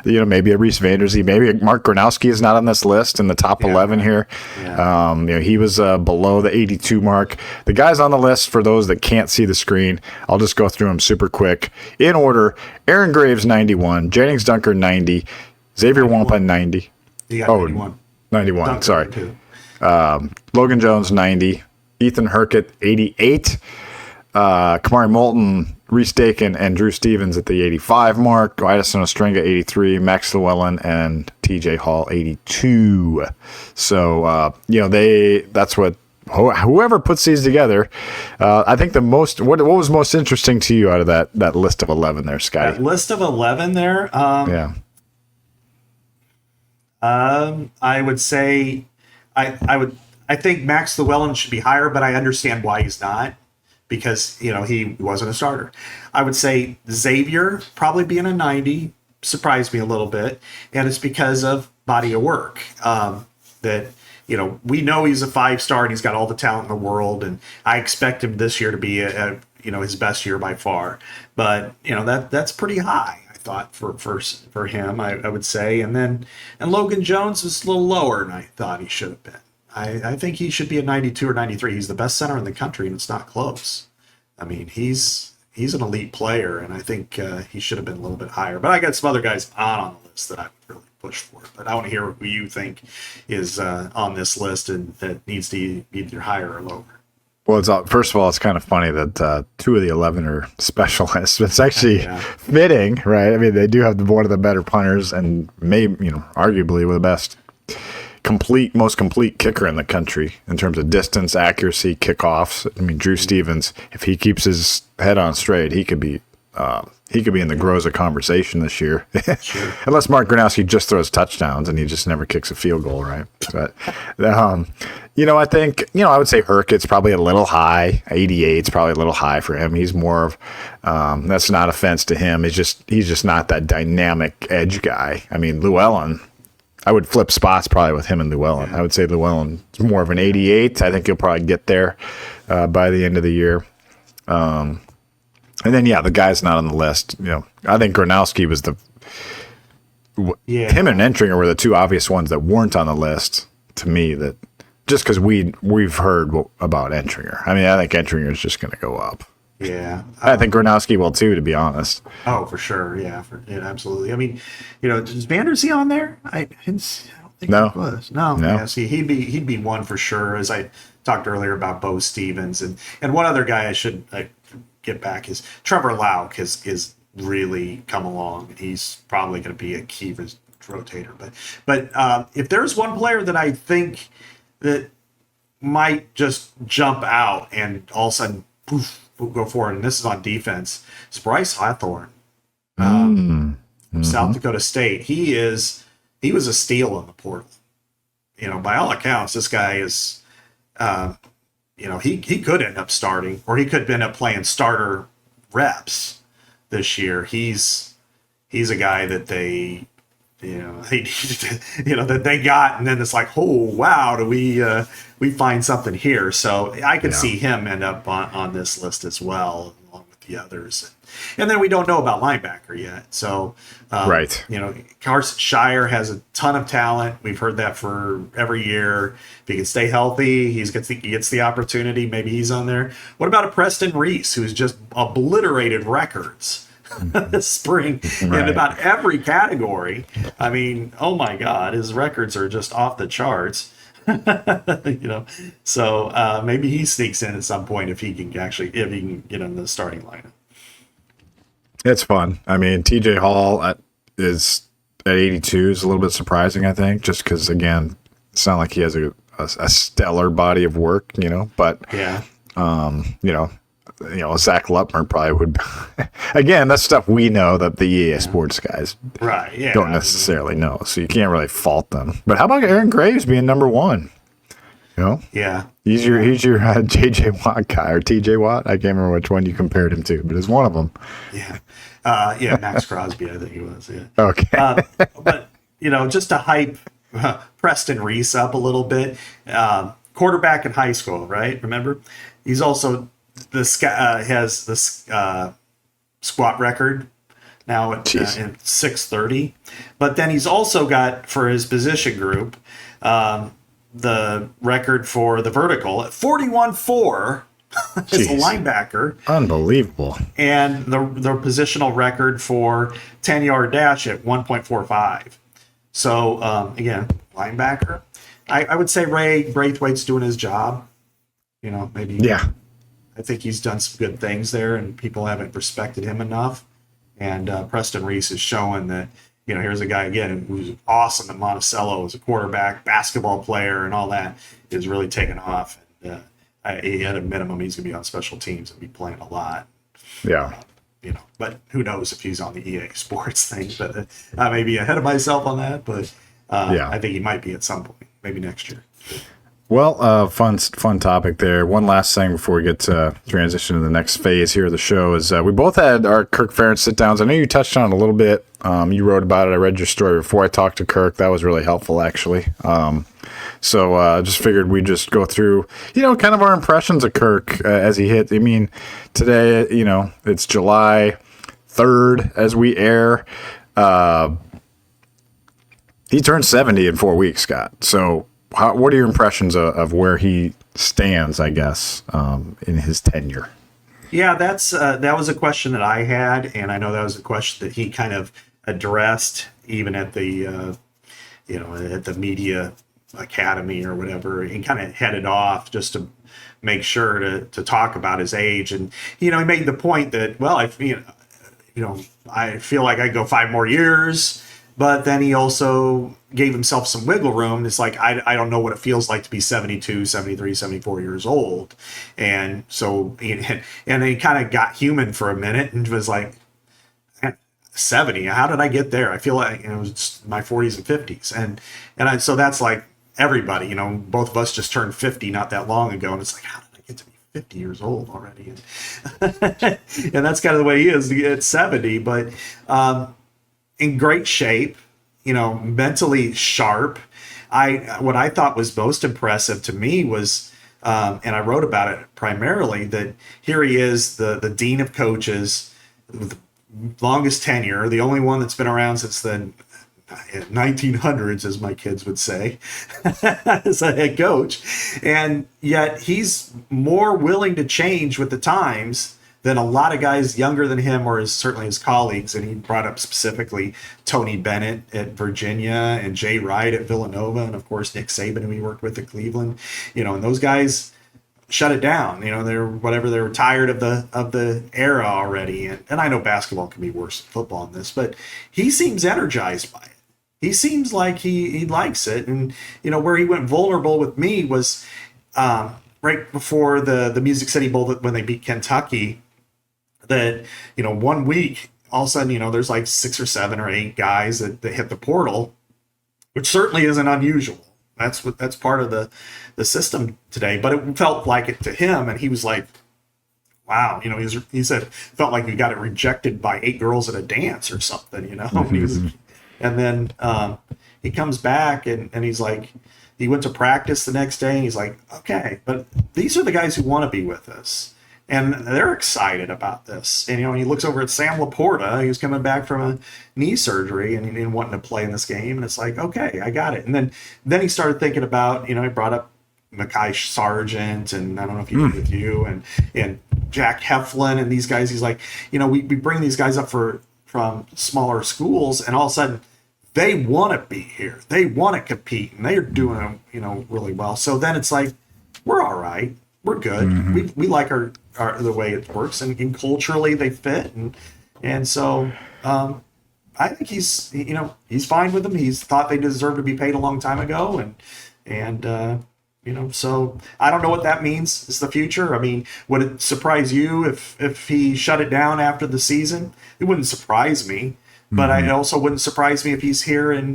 maybe a Reese Vanderzee, maybe Mark Gronowski is not on this list in the top 11 here. Yeah. He was below the 82 mark. The guys on the list, for those that can't see the screen, I'll just go through them super quick in order. Aaron Graves 91, Jennings Dunker 90, Xavier Wampa 90. You got 91. 91. Dunker, sorry. Too. Logan Jones 90, Ethan Herkett 88. Kamari Moulton, Reese Dakin, and Drew Stevens at the 85 mark. Edison Ostringa 83, Max Llewellyn, and TJ Hall 82. So that's what whoever puts these together. I think the most what was most interesting to you out of that list of 11 there, Scotty? That list of 11 there. I would say I think Max Llewellyn should be higher, but I understand why he's not. Because, he wasn't a starter. I would say Xavier probably being a 90 surprised me a little bit. And it's because of body of work. That, we know he's a 5-star and he's got all the talent in the world. And I expect him this year to be, his best year by far. But, that's pretty high, I thought, for him, I would say. And Logan Jones was a little lower than I thought he should have been. I think he should be a 92 or 93. He's the best center in the country, and it's not close. I mean, he's an elite player, and I think he should have been a little bit higher. But I got some other guys on the list that I would really push for. But I want to hear who you think is on this list and that needs to be either higher or lower. Well, first of all, it's kind of funny that 2 of the 11 are specialists. It's actually fitting, right? I mean, they do have one of the better punters and maybe, arguably the best most complete kicker in the country in terms of distance, accuracy, kickoffs. I mean, Drew Stevens, if he keeps his head on straight, he could be in the Groza conversation this year. Sure. Unless Mark Gronowski just throws touchdowns and he just never kicks a field goal, right? But I think I would say Herkett's probably a little high. 88 is probably a little high for him. He's more of that's not offense to him. He's just not that dynamic edge guy. I mean, Llewellyn, I would flip spots probably with him and Llewellyn. I would say Llewellyn is more of an 88. I think he'll probably get there by the end of the year. And then, the guy's not on the list. I think Gronowski was him and Entringer were the two obvious ones that weren't on the list to me. That just because we've heard about Entringer. I mean, I think Entringer is just going to go up. Yeah, I think Gronowski will too, to be honest. Oh, for sure. Yeah, absolutely. I mean, is Vanderzee on there? I don't think he was. No. Yeah, see, he'd be one for sure. As I talked earlier about Bo Stevens and one other guy I should get back is Trevor Lauk has really come along, and he's probably going to be a key rotator. But if there's one player that I think that might just jump out and all of a sudden poof, go forward, and this is on defense, it's Bryce Hawthorne from South Dakota State. He was a steal in the portal. By all accounts, this guy is he could end up starting, or he could end up playing starter reps this year. He's a guy that they that they got, and then it's like, oh wow, do we find something here? So I could see him end up on this list as well, along with the others. And then we don't know about linebacker yet. So right, Carson Shire has a ton of talent. We've heard that for every year. If he can stay healthy, he gets the opportunity. Maybe he's on there. What about a Preston Reese, who's just obliterated records this spring in about every category. I mean, oh my God, his records are just off the charts. So maybe he sneaks in at some point if he can get in the starting lineup. It's fun. I mean, TJ Hall is at 82 is a little bit surprising, I think, just because, again, it's not like he has a stellar body of work, but yeah, Zach Lupmer probably would. Again, that's stuff we know that the EA Sports guys don't necessarily know, so you can't really fault them. But how about Aaron Graves being number one? Yeah, he's your JJ Watt guy or TJ Watt. I can't remember which one you compared him to, but it's one of them. Yeah, Max Crosby, I think he was. Yeah. Okay, but just to hype Preston Reese up a little bit, quarterback in high school, right? Remember, he's also has this squat record now at in 630, but then he's also got for his position group the record for the vertical at 41.4 as a linebacker. Unbelievable. And the positional record for 10-yard dash at 1.45. So, again, linebacker. I would say Ray Braithwaite's doing his job. Maybe. Yeah. I think he's done some good things there, and people haven't respected him enough. And Preston Reese is showing that, here's a guy, again, who's awesome at Monticello as a quarterback, basketball player, and all that, is really taking off. And he, at a minimum, he's going to be on special teams and be playing a lot. Yeah. But who knows if he's on the EA Sports thing. But I may be ahead of myself on that, but I think he might be at some point, maybe next year. Well, fun topic there. One last thing before we get to transition to the next phase here of the show is we both had our Kirk Ference sit-downs. I know you touched on it a little bit. You wrote about it. I read your story before I talked to Kirk. That was really helpful, actually. So I just figured we'd just go through, kind of our impressions of Kirk as he hit. I mean, today, it's July 3rd as we air. He turned 70 in 4 weeks, Scott. So what are your impressions of where he stands, I guess, in his tenure? Yeah, that was a question that I had, and I know that was a question that he kind of addressed even at the at the media academy or whatever. He kind of headed off just to make sure to talk about his age, and he made the point that, well, I feel like I go 5 more years. But then he also gave himself some wiggle room. It's like, I don't know what it feels like to be 72, 73, 74 years old. And so, and then he kind of got human for a minute and was like, 70, how did I get there? I feel like it was just my 40s and 50s. So that's like everybody, both of us just turned 50 not that long ago. And it's like, how did I get to be 50 years old already? And that's kind of the way he is at 70. But, in great shape, mentally sharp. What I thought was most impressive to me was, and I wrote about it primarily, that here he is, the dean of coaches, with the longest tenure, the only one that's been around since the 1900s, as my kids would say, as a head coach. And yet he's more willing to change with the times than a lot of guys younger than him, or certainly his colleagues. And he brought up specifically Tony Bennett at Virginia and Jay Wright at Villanova, and of course Nick Saban, who he worked with at Cleveland. And those guys shut it down. They were tired of the era already. And I know basketball can be worse than football in this, but he seems energized by it. He seems like he likes it. And where he went vulnerable with me was right before the Music City Bowl, when they beat Kentucky. That 1 week, all of a sudden, there's like 6 or 7 or 8 guys that hit the portal, which certainly isn't unusual. That's part of the system today. But it felt like it to him, and he was like, "Wow," he said, felt like he got it rejected by 8 girls at a dance or something, Mm-hmm. And then he comes back and he's like, he went to practice the next day, and he's like, "Okay, but these are the guys who want to be with us." And they're excited about this. And, he looks over at Sam Laporta. He was coming back from a knee surgery and wanting to play in this game. And it's like, okay, I got it. And then he started thinking about, he brought up Mekhi Sargent, and I don't know if he did with you, and Jack Heflin and these guys. He's like, we bring these guys up from smaller schools, and all of a sudden they want to be here. They want to compete, and they're doing, really well. So then it's like, we're all right. We're good. Mm-hmm. We like our the way it works, and culturally they fit, and so I think he's fine with them. He's thought they deserve to be paid a long time ago, and so I don't know what that means. Is the future. I mean, would it surprise you if he shut it down after the season? It wouldn't surprise me, but it also wouldn't surprise me if he's here in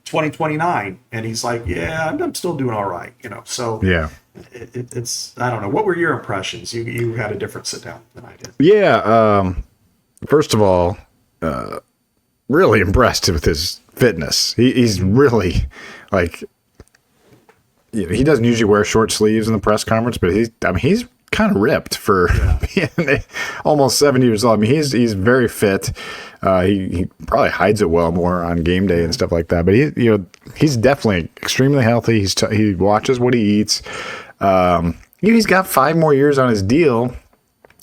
2029 and he's like, yeah, I'm still doing all right. So yeah. It's I don't know. What were your impressions? You had a different sit down than I did. Yeah. First of all, really impressed with his fitness. He's really like, he doesn't usually wear short sleeves in the press conference, but he's kind of ripped for being almost 70 years old. I mean, he's very fit. He probably hides it well more on game day and stuff like that. But he's definitely extremely healthy. He watches what he eats. He's got 5 more years on his deal.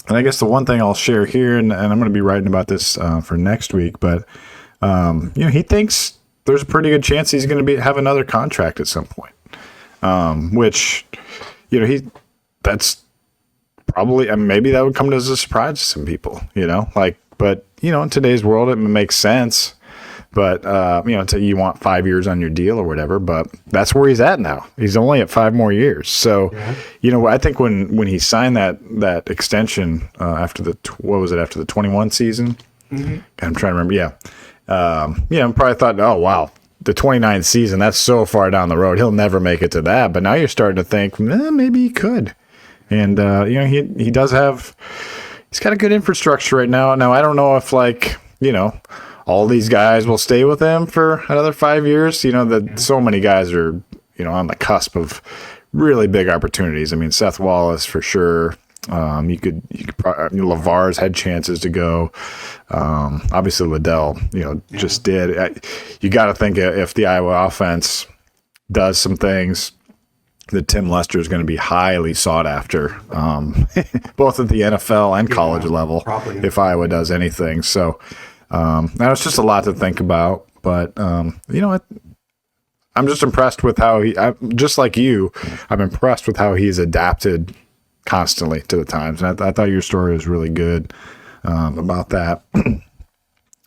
And I guess the one thing I'll share here, and I'm going to be writing about this for next week, but he thinks there's a pretty good chance he's going to have another contract at some point. Which, that's probably, maybe that would come as a surprise to some people, but in today's world, it makes sense, but, until you want 5 years on your deal or whatever, but that's where he's at now. He's only at 5 more years. So, I think when he signed that extension, after the 21 season, I'm trying to remember. Yeah. Probably thought, oh, wow. The 29th season, that's so far down the road. He'll never make it to that. But now you're starting to think, maybe he could. And, he does he's got a good infrastructure right now. Now, I don't know if, all these guys will stay with him for another 5 years. So many guys are, on the cusp of really big opportunities. I mean, Seth Wallace for sure. You could probably, LeVar's had chances to go. Obviously Liddell, just did. You got to think if the Iowa offense does some things, that Tim Lester is going to be highly sought after, both at the NFL and college level, probably. If Iowa does anything. So now it's just a lot to think about. But I'm just impressed with how just like you, I'm impressed with how he's adapted constantly to the times. And I thought your story was really good about that.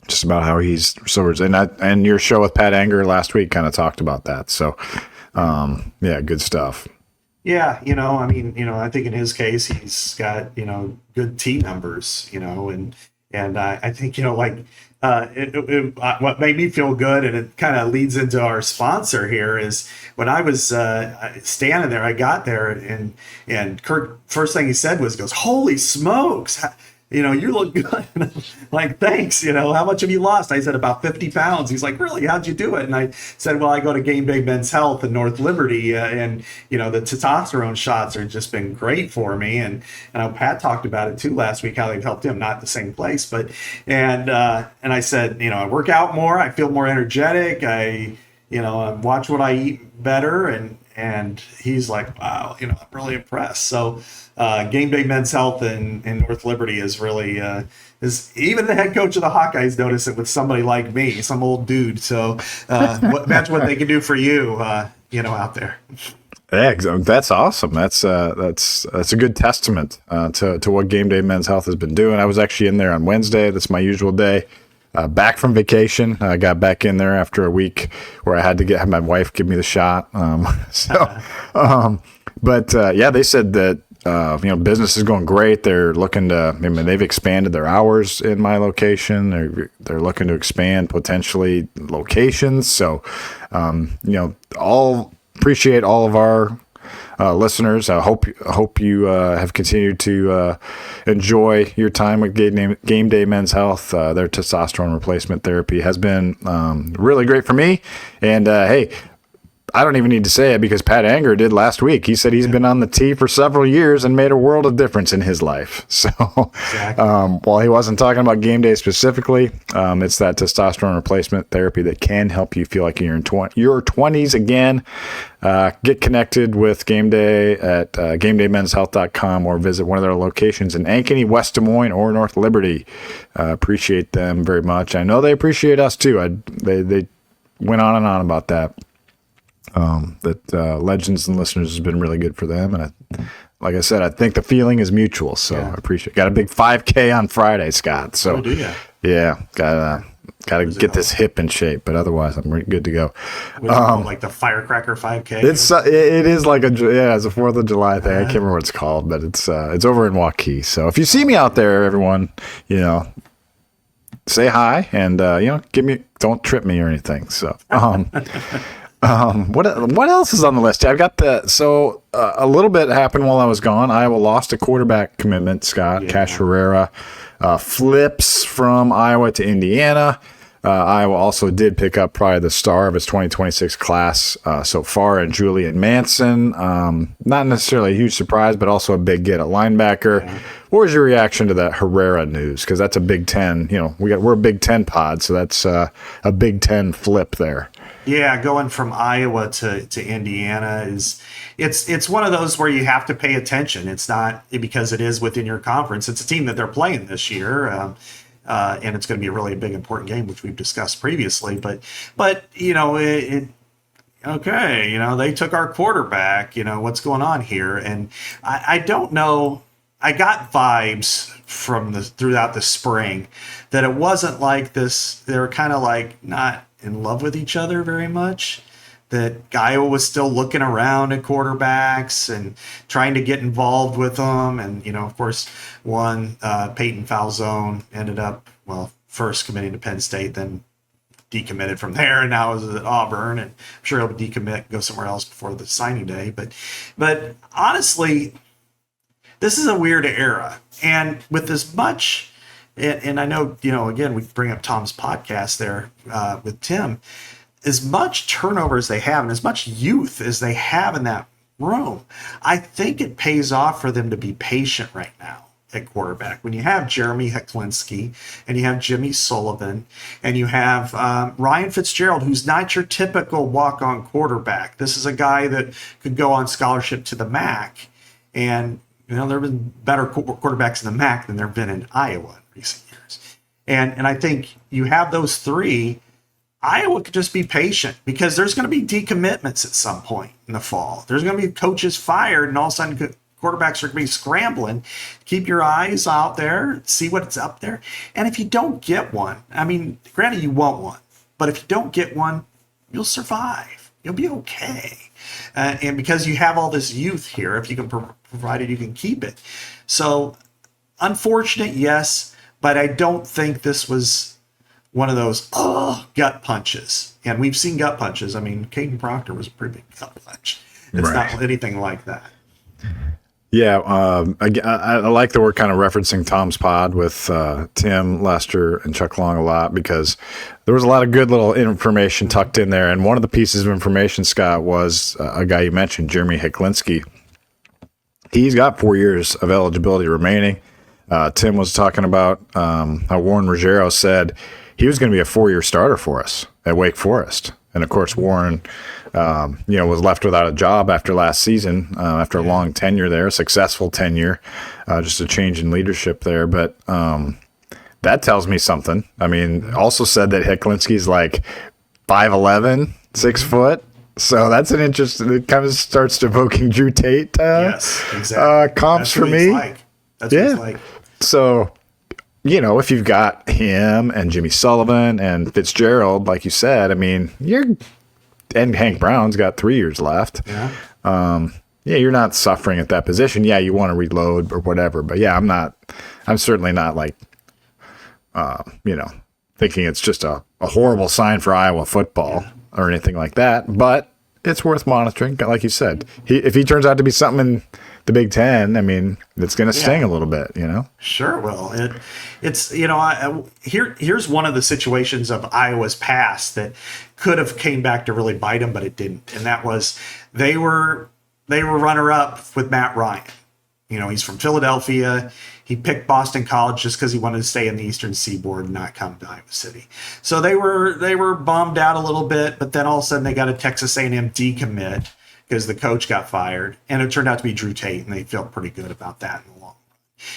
Just about how he's and your show with Pat Anger last week kind of talked about that. So good stuff. Yeah, I think in his case he's got good team numbers, and I think what made me feel good, and it kind of leads into our sponsor here, is when I was standing there, I got there, and Kirk, first thing he said goes, "Holy smokes, you look good." Like, thanks. How much have you lost? I said, about 50 pounds. He's like, really? How'd you do it? And I said, well, I go to GameDay Men's Health in North Liberty, and the testosterone shots are just been great for me. And Pat talked about it too last week, how they've helped him, not the same place, but and I said, I work out more, I feel more energetic, I watch what I eat better, and he's like, wow, I'm really impressed. So GameDay Men's Health in North Liberty is really is even the head coach of the Hawkeyes noticed it with somebody like me, some old dude. So imagine what they can do for you, out there. Yeah, that's awesome. That's a good testament to what GameDay Men's Health has been doing. I was actually in there on Wednesday. That's my usual day. Back from vacation. I got back in there after a week where I had to have my wife give me the shot. They said that business is going great. They're looking to. They've expanded their hours in my location. They're looking to expand potentially locations. So, appreciate all of our listeners. I hope you have continued to enjoy your time with GameDay Men's Health. Their testosterone replacement therapy has been really great for me. And hey, I don't even need to say it because Pat Anger did last week. He said he's been on the tee for several years and made a world of difference in his life. So Exactly. while he wasn't talking about game day specifically, it's that testosterone replacement therapy that can help you feel like you're in your 20s again. Get connected with Game Day at GameDayMen'sHealth.com or visit one of their locations in Ankeny, West Des Moines, or North Liberty. Appreciate them very much. I know they appreciate us too. They went on and on about that. Legends and listeners has been really good for them. And like I said, I think the feeling is mutual. So I appreciate it. Got a big 5K on Friday, Scott. So do you? Yeah, gotta get this hip in shape, but otherwise I'm good to go. Like the Firecracker 5K. It is like it's a 4th of July thing. I can't remember what it's called, but it's over in Waukee. So if you see me out there, everyone, say hi and don't trip me or anything. So what else is on the list? I've got a little bit happened while I was gone. Iowa lost a quarterback commitment, Scott. Cash Herrera flips from Iowa to Indiana. Iowa also did pick up probably the star of its 2026 class so far in Julian Manson. Not necessarily a huge surprise, but also a big get at linebacker. Yeah. What was your reaction to that Herrera news? Because that's a Big Ten. We're a Big Ten pod, so that's a Big Ten flip there. Yeah, going from Iowa to Indiana it's one of those where you have to pay attention. It's not because it is within your conference. It's a team that they're playing this year, and it's going to be a really big important game, which we've discussed previously. But they took our quarterback. What's going on here? And I don't know. I got vibes throughout the spring that it wasn't like this. They were kind of like not in love with each other very much, that Iowa was still looking around at quarterbacks and trying to get involved with them. And, of course, one, Peyton Falzone ended up, first committing to Penn State, then decommitted from there, and now is at Auburn, and I'm sure he'll decommit, go somewhere else before the signing day. But honestly, this is a weird era. And with as much... And I know, again, we bring up Tom's podcast there with Tim. As much turnover as they have and as much youth as they have in that room, I think it pays off for them to be patient right now at quarterback. When you have Jeremy Heklinski and you have Jimmy Sullivan and you have Ryan Fitzgerald, who's not your typical walk-on quarterback. This is a guy that could go on scholarship to the MAC. And, there have been better quarterbacks in the MAC than there have been in Iowa in recent years. And I think you have those three. Iowa could just be patient because there's going to be decommitments at some point in the fall. There's going to be coaches fired, and all of a sudden quarterbacks are going to be scrambling. Keep your eyes out there, see what's up there. And if you don't get one, granted you want one, but if you don't get one, you'll survive. You'll be okay. And because you have all this youth here, if you can provide it, you can keep it. So unfortunate, yes, but I don't think this was one of those gut punches. And we've seen gut punches. Caden Proctor was a pretty big gut punch. It's not anything like that. Yeah, I like that we're kind of referencing Tom's pod with Tim, Lester, and Chuck Long a lot because there was a lot of good little information tucked in there. And one of the pieces of information, Scott, was a guy you mentioned, Jeremy Heklinski. He's got 4 years of eligibility remaining. Tim was talking about how Warren Ruggiero said he was going to be a 4-year starter for us at Wake Forest. And, of course, Warren, was left without a job after last season, after a long tenure there, a successful tenure, just a change in leadership there. But that tells me something. Also said that Heklinski's like 5'11", 6 foot. So that's an interesting, it kind of starts evoking Drew Tate yes, exactly. Comps for me. That's what he's like. So, if you've got him and Jimmy Sullivan and Fitzgerald, like you said, and Hank Brown's got 3 years left. Yeah. You're not suffering at that position. Yeah, you want to reload or whatever. But yeah, I'm certainly not like, thinking it's just a horrible sign for Iowa football or anything like that. But it's worth monitoring. Like you said, if he turns out to be something in the Big Ten, it's going to sting a little bit, Sure will. It's here's one of the situations of Iowa's past that could have came back to really bite them, but it didn't. And that was they were runner-up with Matt Ryan. He's from Philadelphia. He picked Boston College just because he wanted to stay in the Eastern Seaboard and not come to Iowa City. So they were bummed out a little bit, but then all of a sudden they got a Texas A&M decommit because the coach got fired, and it turned out to be Drew Tate, and they felt pretty good about that in the long run.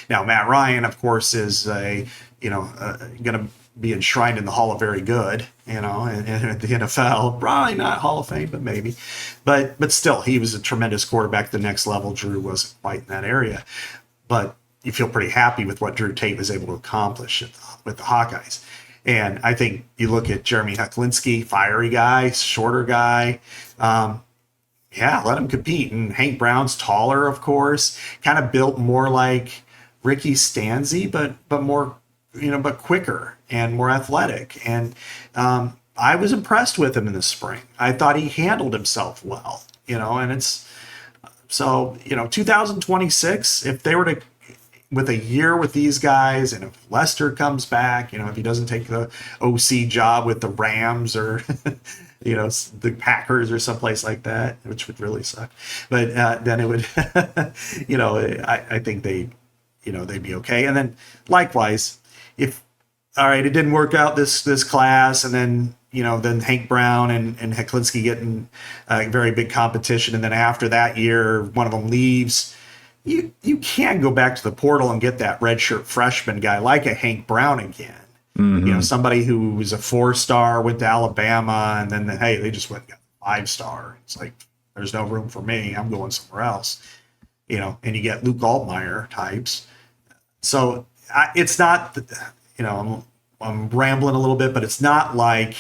Now Matt Ryan, of course, is going to be enshrined in the Hall of Very Good, and the NFL, probably not Hall of Fame, but maybe. But still, he was a tremendous quarterback at the next level. Drew wasn't quite in that area. But you feel pretty happy with what Drew Tate was able to accomplish with the Hawkeyes. And I think you look at Jeremy Heklinski, fiery guy, shorter guy. Let him compete. And Hank Brown's taller, of course, kind of built more like Ricky Stanzi, but more, but quicker and more athletic. And I was impressed with him in the spring. I thought he handled himself well, and it's so, 2026, if they were to, with a year with these guys, and if Lester comes back, if he doesn't take the OC job with the Rams or, the Packers or someplace like that, which would really suck. But then it would, I think they'd be okay. And then likewise, if, all right, it didn't work out this class, and then, then Hank Brown and Heklinski getting very big competition. And then after that year, one of them leaves. You can go back to the portal and get that redshirt freshman guy like a Hank Brown again. Mm-hmm. Somebody who was a 4-star, went to Alabama, and then, hey, they just went and got a 5-star. It's like, there's no room for me. I'm going somewhere else. And you get Luke Altmaier types. So it's not, I'm rambling a little bit, but it's not like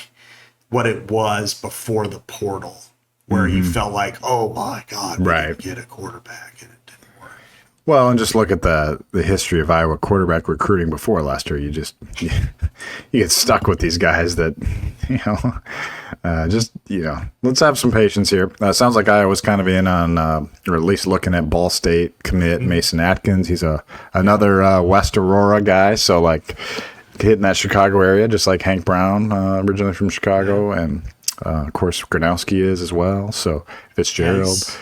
what it was before the portal, where you felt like, oh my God, we didn't get a quarterback, and it didn't work. Well, and just look at the history of Iowa quarterback recruiting before Lester. You get stuck with these guys that, let's have some patience here. Sounds like Iowa's kind of in on, or at least looking at Ball State commit Mason Atkins. He's another West Aurora guy, so like hitting that Chicago area, just like Hank Brown, originally from Chicago, and of course Gronowski is as well. So Fitzgerald. Yes.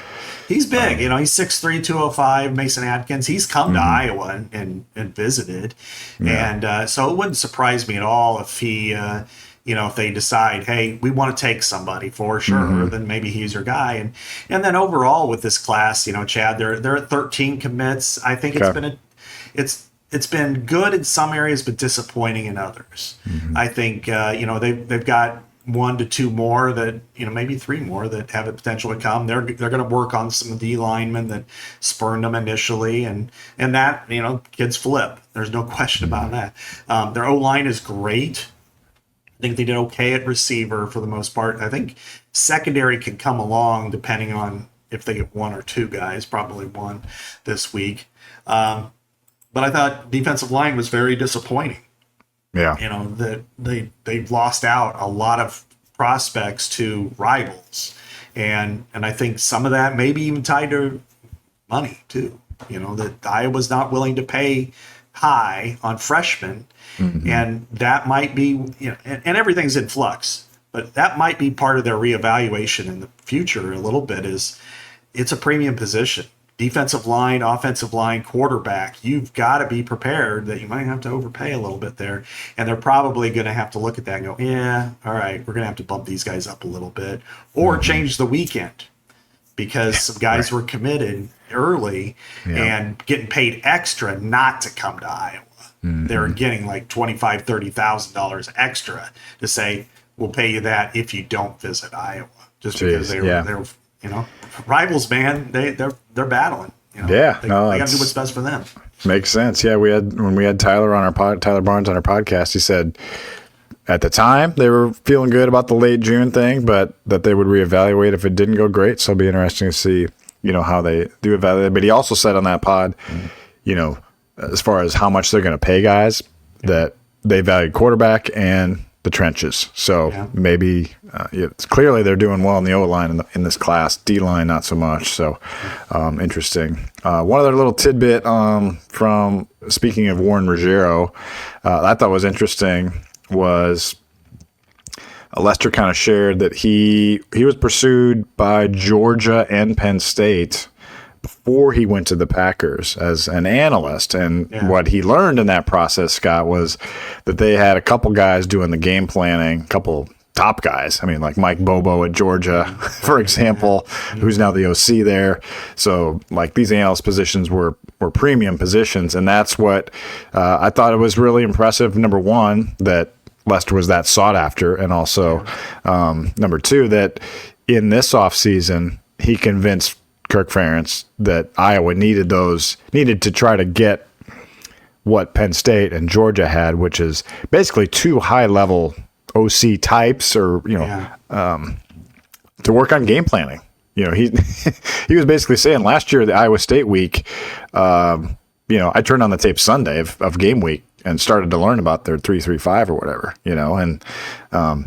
He's big, he's 6'3", 205, Mason Atkins. He's come to Iowa and visited. Yeah. And so it wouldn't surprise me at all if he, if they decide, hey, we want to take somebody for sure, then maybe he's your guy. And then overall with this class, Chad, they're at 13 commits. I think it's been good in some areas, but disappointing in others. I think, they've got 1 to 2 more that, maybe 3 more that have the potential to come. They're going to work on some of the linemen that spurned them initially, and that, kids flip. There's no question about that. Their O-line is great. I think they did okay at receiver for the most part. I think secondary can come along depending on if they get 1 or 2 guys, probably 1 this week. But I thought defensive line was very disappointing. Yeah. That they've lost out a lot of prospects to rivals. And I think some of that may be even tied to money too. That Iowa's not willing to pay high on freshmen. And that might be, and everything's in flux, but that might be part of their reevaluation in the future a little bit. Is it's a premium position. Defensive line, offensive line, quarterback, you've got to be prepared that you might have to overpay a little bit there. And they're probably going to have to look at that and go, yeah, all right, we're going to have to bump these guys up a little bit or change the weekend because some guys were committed early and getting paid extra not to come to Iowa. They're getting like $25,000, $30,000 extra to say, we'll pay you that if you don't visit Iowa. Just because they're rivals, man, they're battling. They got to do what's best for them. Makes sense. Yeah, when we had Tyler Barnes on our podcast, he said at the time they were feeling good about the late June thing, but that they would reevaluate if it didn't go great. So it'll be interesting to see, how they do evaluate. But he also said on that pod, as far as how much they're going to pay guys, that they value quarterback and the trenches. So maybe it's clearly they're doing well in the O-line in this class. D-line, not so much. So interesting. One other little tidbit from speaking of Warren Ruggiero, I thought was interesting was Lester kind of shared that he was pursued by Georgia and Penn State before he went to the Packers as an analyst. And what he learned in that process, Scott, was that they had a couple guys doing the game planning, a couple top guys. I mean, like Mike Bobo at Georgia, for example, who's now the OC there. So, like, these analyst positions were premium positions. And that's what I thought it was really impressive. Number one, that Lester was that sought after. And also, number two, that in this offseason, he convinced Kirk Ference that Iowa needed to try to get what Penn State and Georgia had, which is basically two high-level OC types, or to work on game planning. He he was basically saying last year, the Iowa State week, I turned on the tape Sunday of game week and started to learn about their 3-3-5 or whatever, and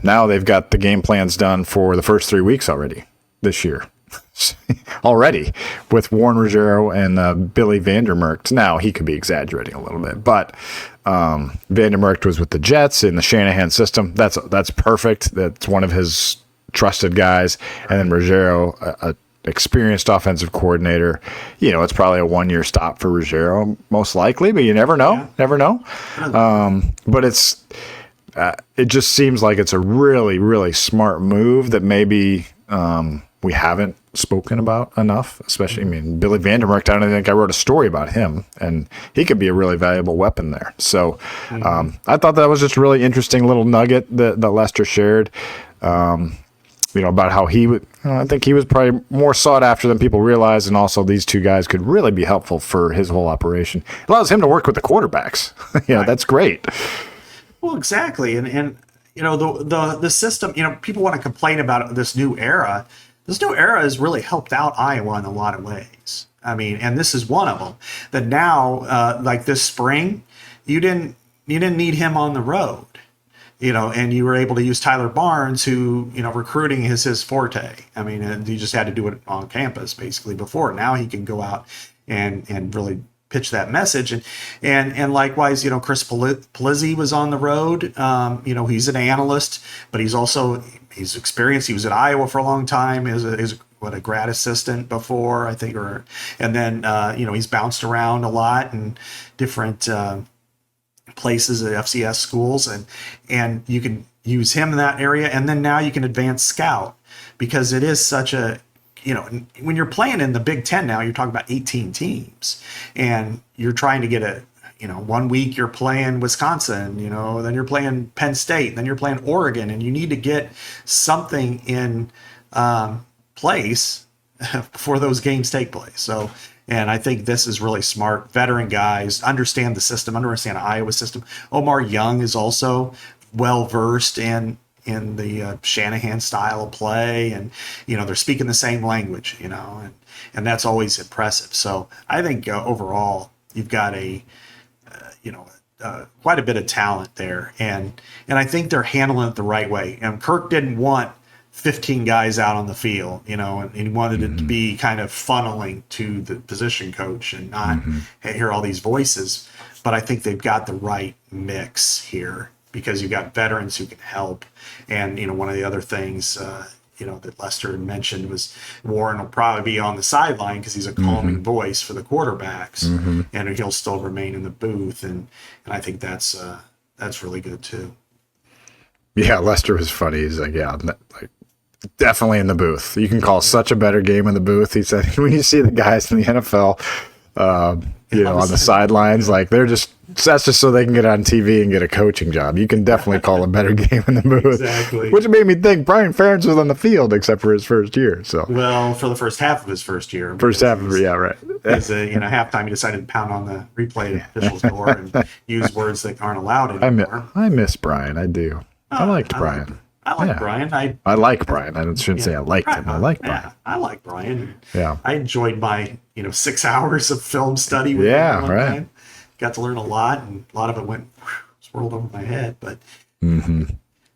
now they've got the game plans done for the first 3 weeks already this year. Already with Warren Ruggiero and Billy Vandermerkt. Now, he could be exaggerating a little bit, but Vandermerkt was with the Jets in the Shanahan system. That's perfect. That's one of his trusted guys. And then Ruggiero, a experienced offensive coordinator. It's probably a 1-year stop for Ruggiero, most likely, but you never know. Yeah. Never know. But it just seems like it's a really, really smart move that maybe we haven't spoken about enough, especially, Billy Vandermerkt, I don't think I wrote a story about him, and he could be a really valuable weapon there. So I thought that was just a really interesting little nugget that Lester shared, about how he would, I think he was probably more sought after than people realize, and also these two guys could really be helpful for his whole operation. It allows him to work with the quarterbacks. Right. That's great. Well, exactly. And the system, people want to complain about this new era. This new era has really helped out Iowa in a lot of ways. And this is one of them. That now, like this spring, you didn't need him on the road, and you were able to use Tyler Barnes, who, recruiting is his forte. And you just had to do it on campus basically before. Now he can go out and really pitch that message. And likewise, Chris Polizzi was on the road. He's an analyst, but he's experienced. He was at Iowa for a long time. He was a grad assistant before, I think, and then he's bounced around a lot in different places at FCS schools, and you can use him in that area. And then now you can advance scout, because it is such a, when you're playing in the Big Ten now, you're talking about 18 teams, and you're trying to get 1 week you're playing Wisconsin, then you're playing Penn State, then you're playing Oregon, and you need to get something in place before those games take place. So, and I think this is really smart. Veteran guys understand the system, understand the Iowa system. Omar Young is also well-versed in the Shanahan style of play, and they're speaking the same language, and that's always impressive. So I think overall you've got quite a bit of talent there, and I think they're handling it the right way. And Kirk didn't want 15 guys out on the field, and he wanted it to be kind of funneling to the position coach and not hear all these voices. But I think they've got the right mix here, because you've got veterans who can help. And, one of the other things, that Lester had mentioned was Warren will probably be on the sideline because he's a calming voice for the quarterbacks, and he'll still remain in the booth. And I think that's really good too. Yeah, Lester was funny. He's like, definitely in the booth. You can call such a better game in the booth. He said, when you see the guys in the NFL, on the sidelines, like that's just so they can get on TV and get a coaching job. You can definitely call a better game in the booth. Exactly. Which made me think Brian Ferentz was on the field except for his first year. So, well, for the first half of his first year. Right. As halftime, he decided to pound on the replay official's door and use words that aren't allowed anymore. I miss Brian. I do. I liked Brian. I like Brian. I like Brian. I shouldn't say I liked him. I like Brian. I like Brian. Yeah. I enjoyed my 6 hours of film study with him. Yeah, right. Time. Got to learn a lot, and a lot of it swirled over my head. But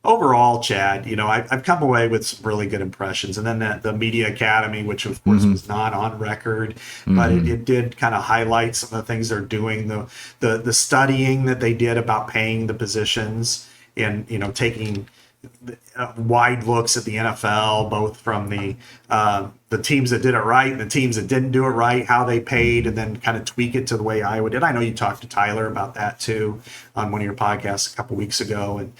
overall, Chad, I've come away with some really good impressions. And then the Media Academy, which of course was not on record, but it did kind of highlight some of the things they're doing, the studying that they did about paying the positions, and taking wide looks at the NFL, both from the teams that did it right and the teams that didn't do it right, how they paid, and then kind of tweak it to the way Iowa did. I know you talked to Tyler about that too on one of your podcasts a couple weeks ago, and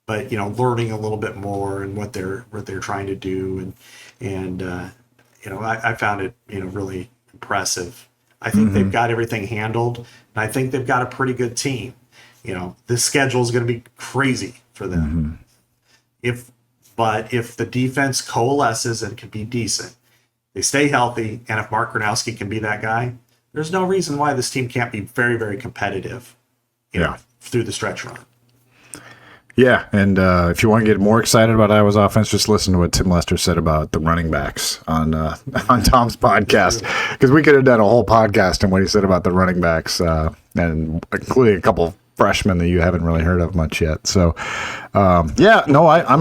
but learning a little bit more and what they're trying to do, and I found it really impressive. I think they've got everything handled, and I think they've got a pretty good team. This schedule is going to be crazy for them. But if the defense coalesces and can be decent, they stay healthy, and if Mark Gronowski can be that guy, there's no reason why this team can't be very, very competitive, through the stretch run. Yeah, and if you want to get more excited about Iowa's offense, just listen to what Tim Lester said about the running backs on Tom's podcast, because we could have done a whole podcast on what he said about the running backs, and including a couple freshmen that you haven't really heard of much yet. So, I'm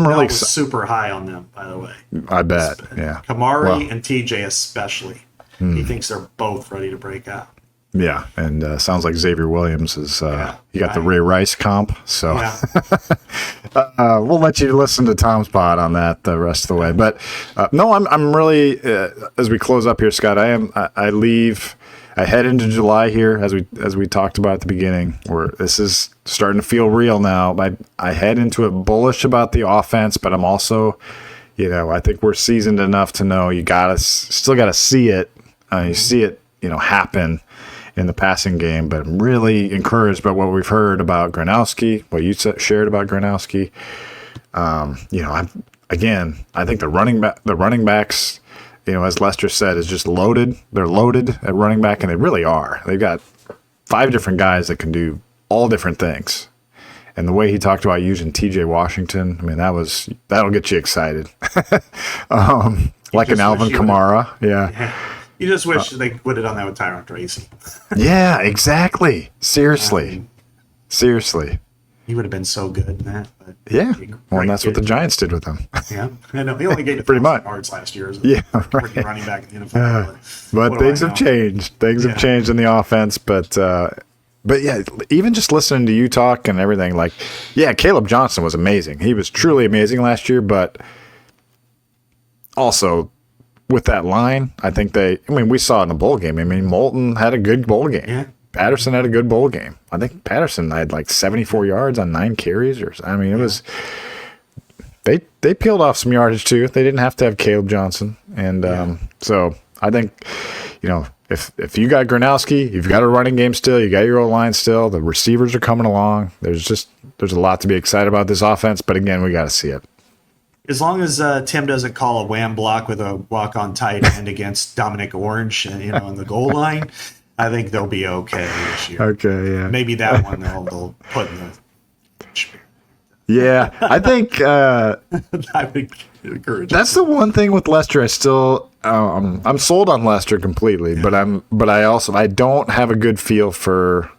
really super high on them, by the way. I bet, yeah. Kamari and TJ especially. He thinks they're both ready to break out. Yeah, and sounds like Xavier Williams is he got the Ray Rice comp, so we'll let you listen to Tom's pod on that the rest of the way. But I'm really as we close up here, Scott. I head into July here as we talked about at the beginning, where this is starting to feel real now. I head into it bullish about the offense, but I'm also, I think we're seasoned enough to know you still gotta see it. You see it, happen in the passing game, but I'm really encouraged by what we've heard about Gronowski, what you shared about Gronowski. I think the running backs, as Lester said, is just loaded. They're loaded at running back, and they really are. They've got 5 different guys that can do all different things. And the way he talked about using TJ Washington, that'll get you excited. Like an Alvin Kamara. Yeah. You just wish they would have done that with Tyrone Tracy. Yeah, exactly. Seriously. He would have been so good in that. But and that's what the Giants did with him. Yeah, I know. He only gained pretty much yards last year. Right. Running back in the NFL. But things have changed. Things have changed in the offense. But yeah, even just listening to you talk and everything, Caleb Johnson was amazing. He was truly amazing last year. But also, with that line, I think we saw in the bowl game. Moulton had a good bowl game. Yeah. Patterson had a good bowl game. I think Patterson had 74 yards on 9 carries. It was they peeled off some yardage too. They didn't have to have Caleb Johnson, and so I think if you got Gronowski, you've got a running game still, you got your old line still. The receivers are coming along. There's a lot to be excited about this offense, but again, we got to see it. As long as Tim doesn't call a wham block with a walk-on tight end against Dominic Orange, on the goal line, I think they'll be okay this year. Okay, yeah. Maybe that one they'll put in the. Yeah, I think I would encourage. That's the one thing with Lester. I still I'm sold on Lester completely, but I don't have a good feel for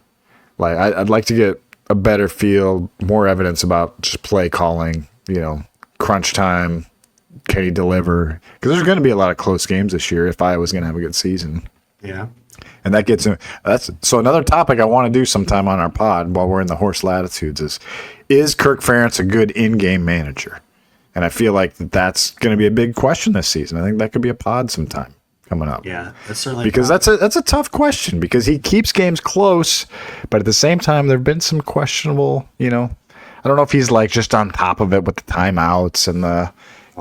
I'd like to get a better feel, more evidence about just play calling. Crunch time, can he deliver? Because there's going to be a lot of close games this year if Iowa's going to have a good season. Yeah. And that gets so another topic I want to do sometime on our pod while we're in the horse latitudes is Kirk Ference a good in-game manager? And I feel like that's going to be a big question this season. I think that could be a pod sometime coming up. Yeah, that's certainly because that's a tough question because he keeps games close, but at the same time there have been some questionable, I don't know if he's just on top of it with the timeouts and the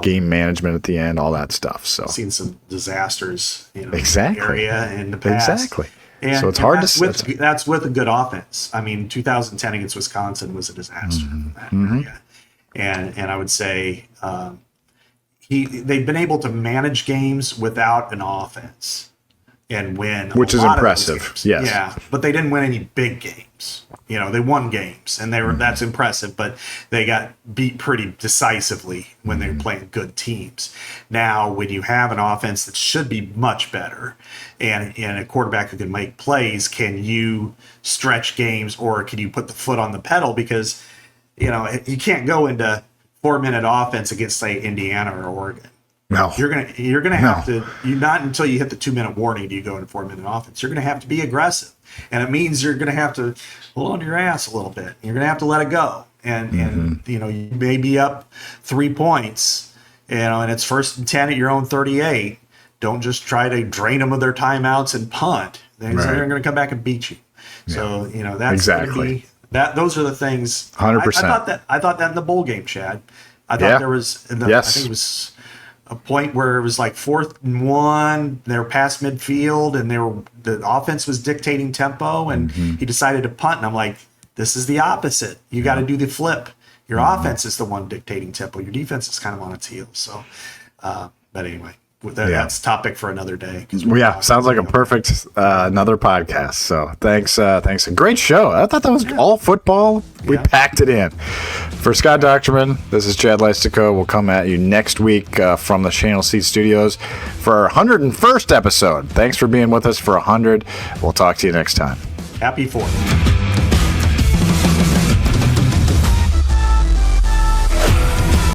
game management at the end, all that stuff. So I've seen some disasters, exactly. in the area in the past. Exactly. And, so it's hard to say. That's with a good offense. 2010 against Wisconsin was a disaster in that area. And I would say they've been able to manage games without an offense and win, which is impressive. Yes, yeah, but they didn't win any big games. They won games, and that's impressive. But they got beat pretty decisively when they were playing good teams. Now, when you have an offense that should be much better, and a quarterback who can make plays, can you stretch games, or can you put the foot on the pedal? Because you can't go into 4-minute offense against, say, Indiana or Oregon. No, you're gonna have to. You not until you hit the 2-minute warning do you go into 4-minute offense. You're gonna have to be aggressive, and it means you're gonna have to hold on to your ass a little bit. You're gonna have to let it go, and you know, you may be up 3 points, you know, and it's 1st and 10 at your own 38. Don't just try to drain them of their timeouts and punt. They're going to come back and beat you. So, you know, that's exactly those are the things. 100%. I thought that in the bowl game, Chad. I thought there was, I think it was a point where it was like 4th and 1. They were past midfield, and the offense was dictating tempo, and he decided to punt. And I'm like, this is the opposite. You got to do the flip. Your offense is the one dictating tempo. Your defense is kind of on its heels. So, but anyway. That's topic for another day. Yeah, sounds like a perfect another podcast. So thanks. A great show. I thought that was all football. We packed it in. For Scott Dochterman, this is Chad Leistikow. We'll come at you next week from the Channel Seat Studios for our 101st episode. Thanks for being with us for 100. We'll talk to you next time. Happy 4th.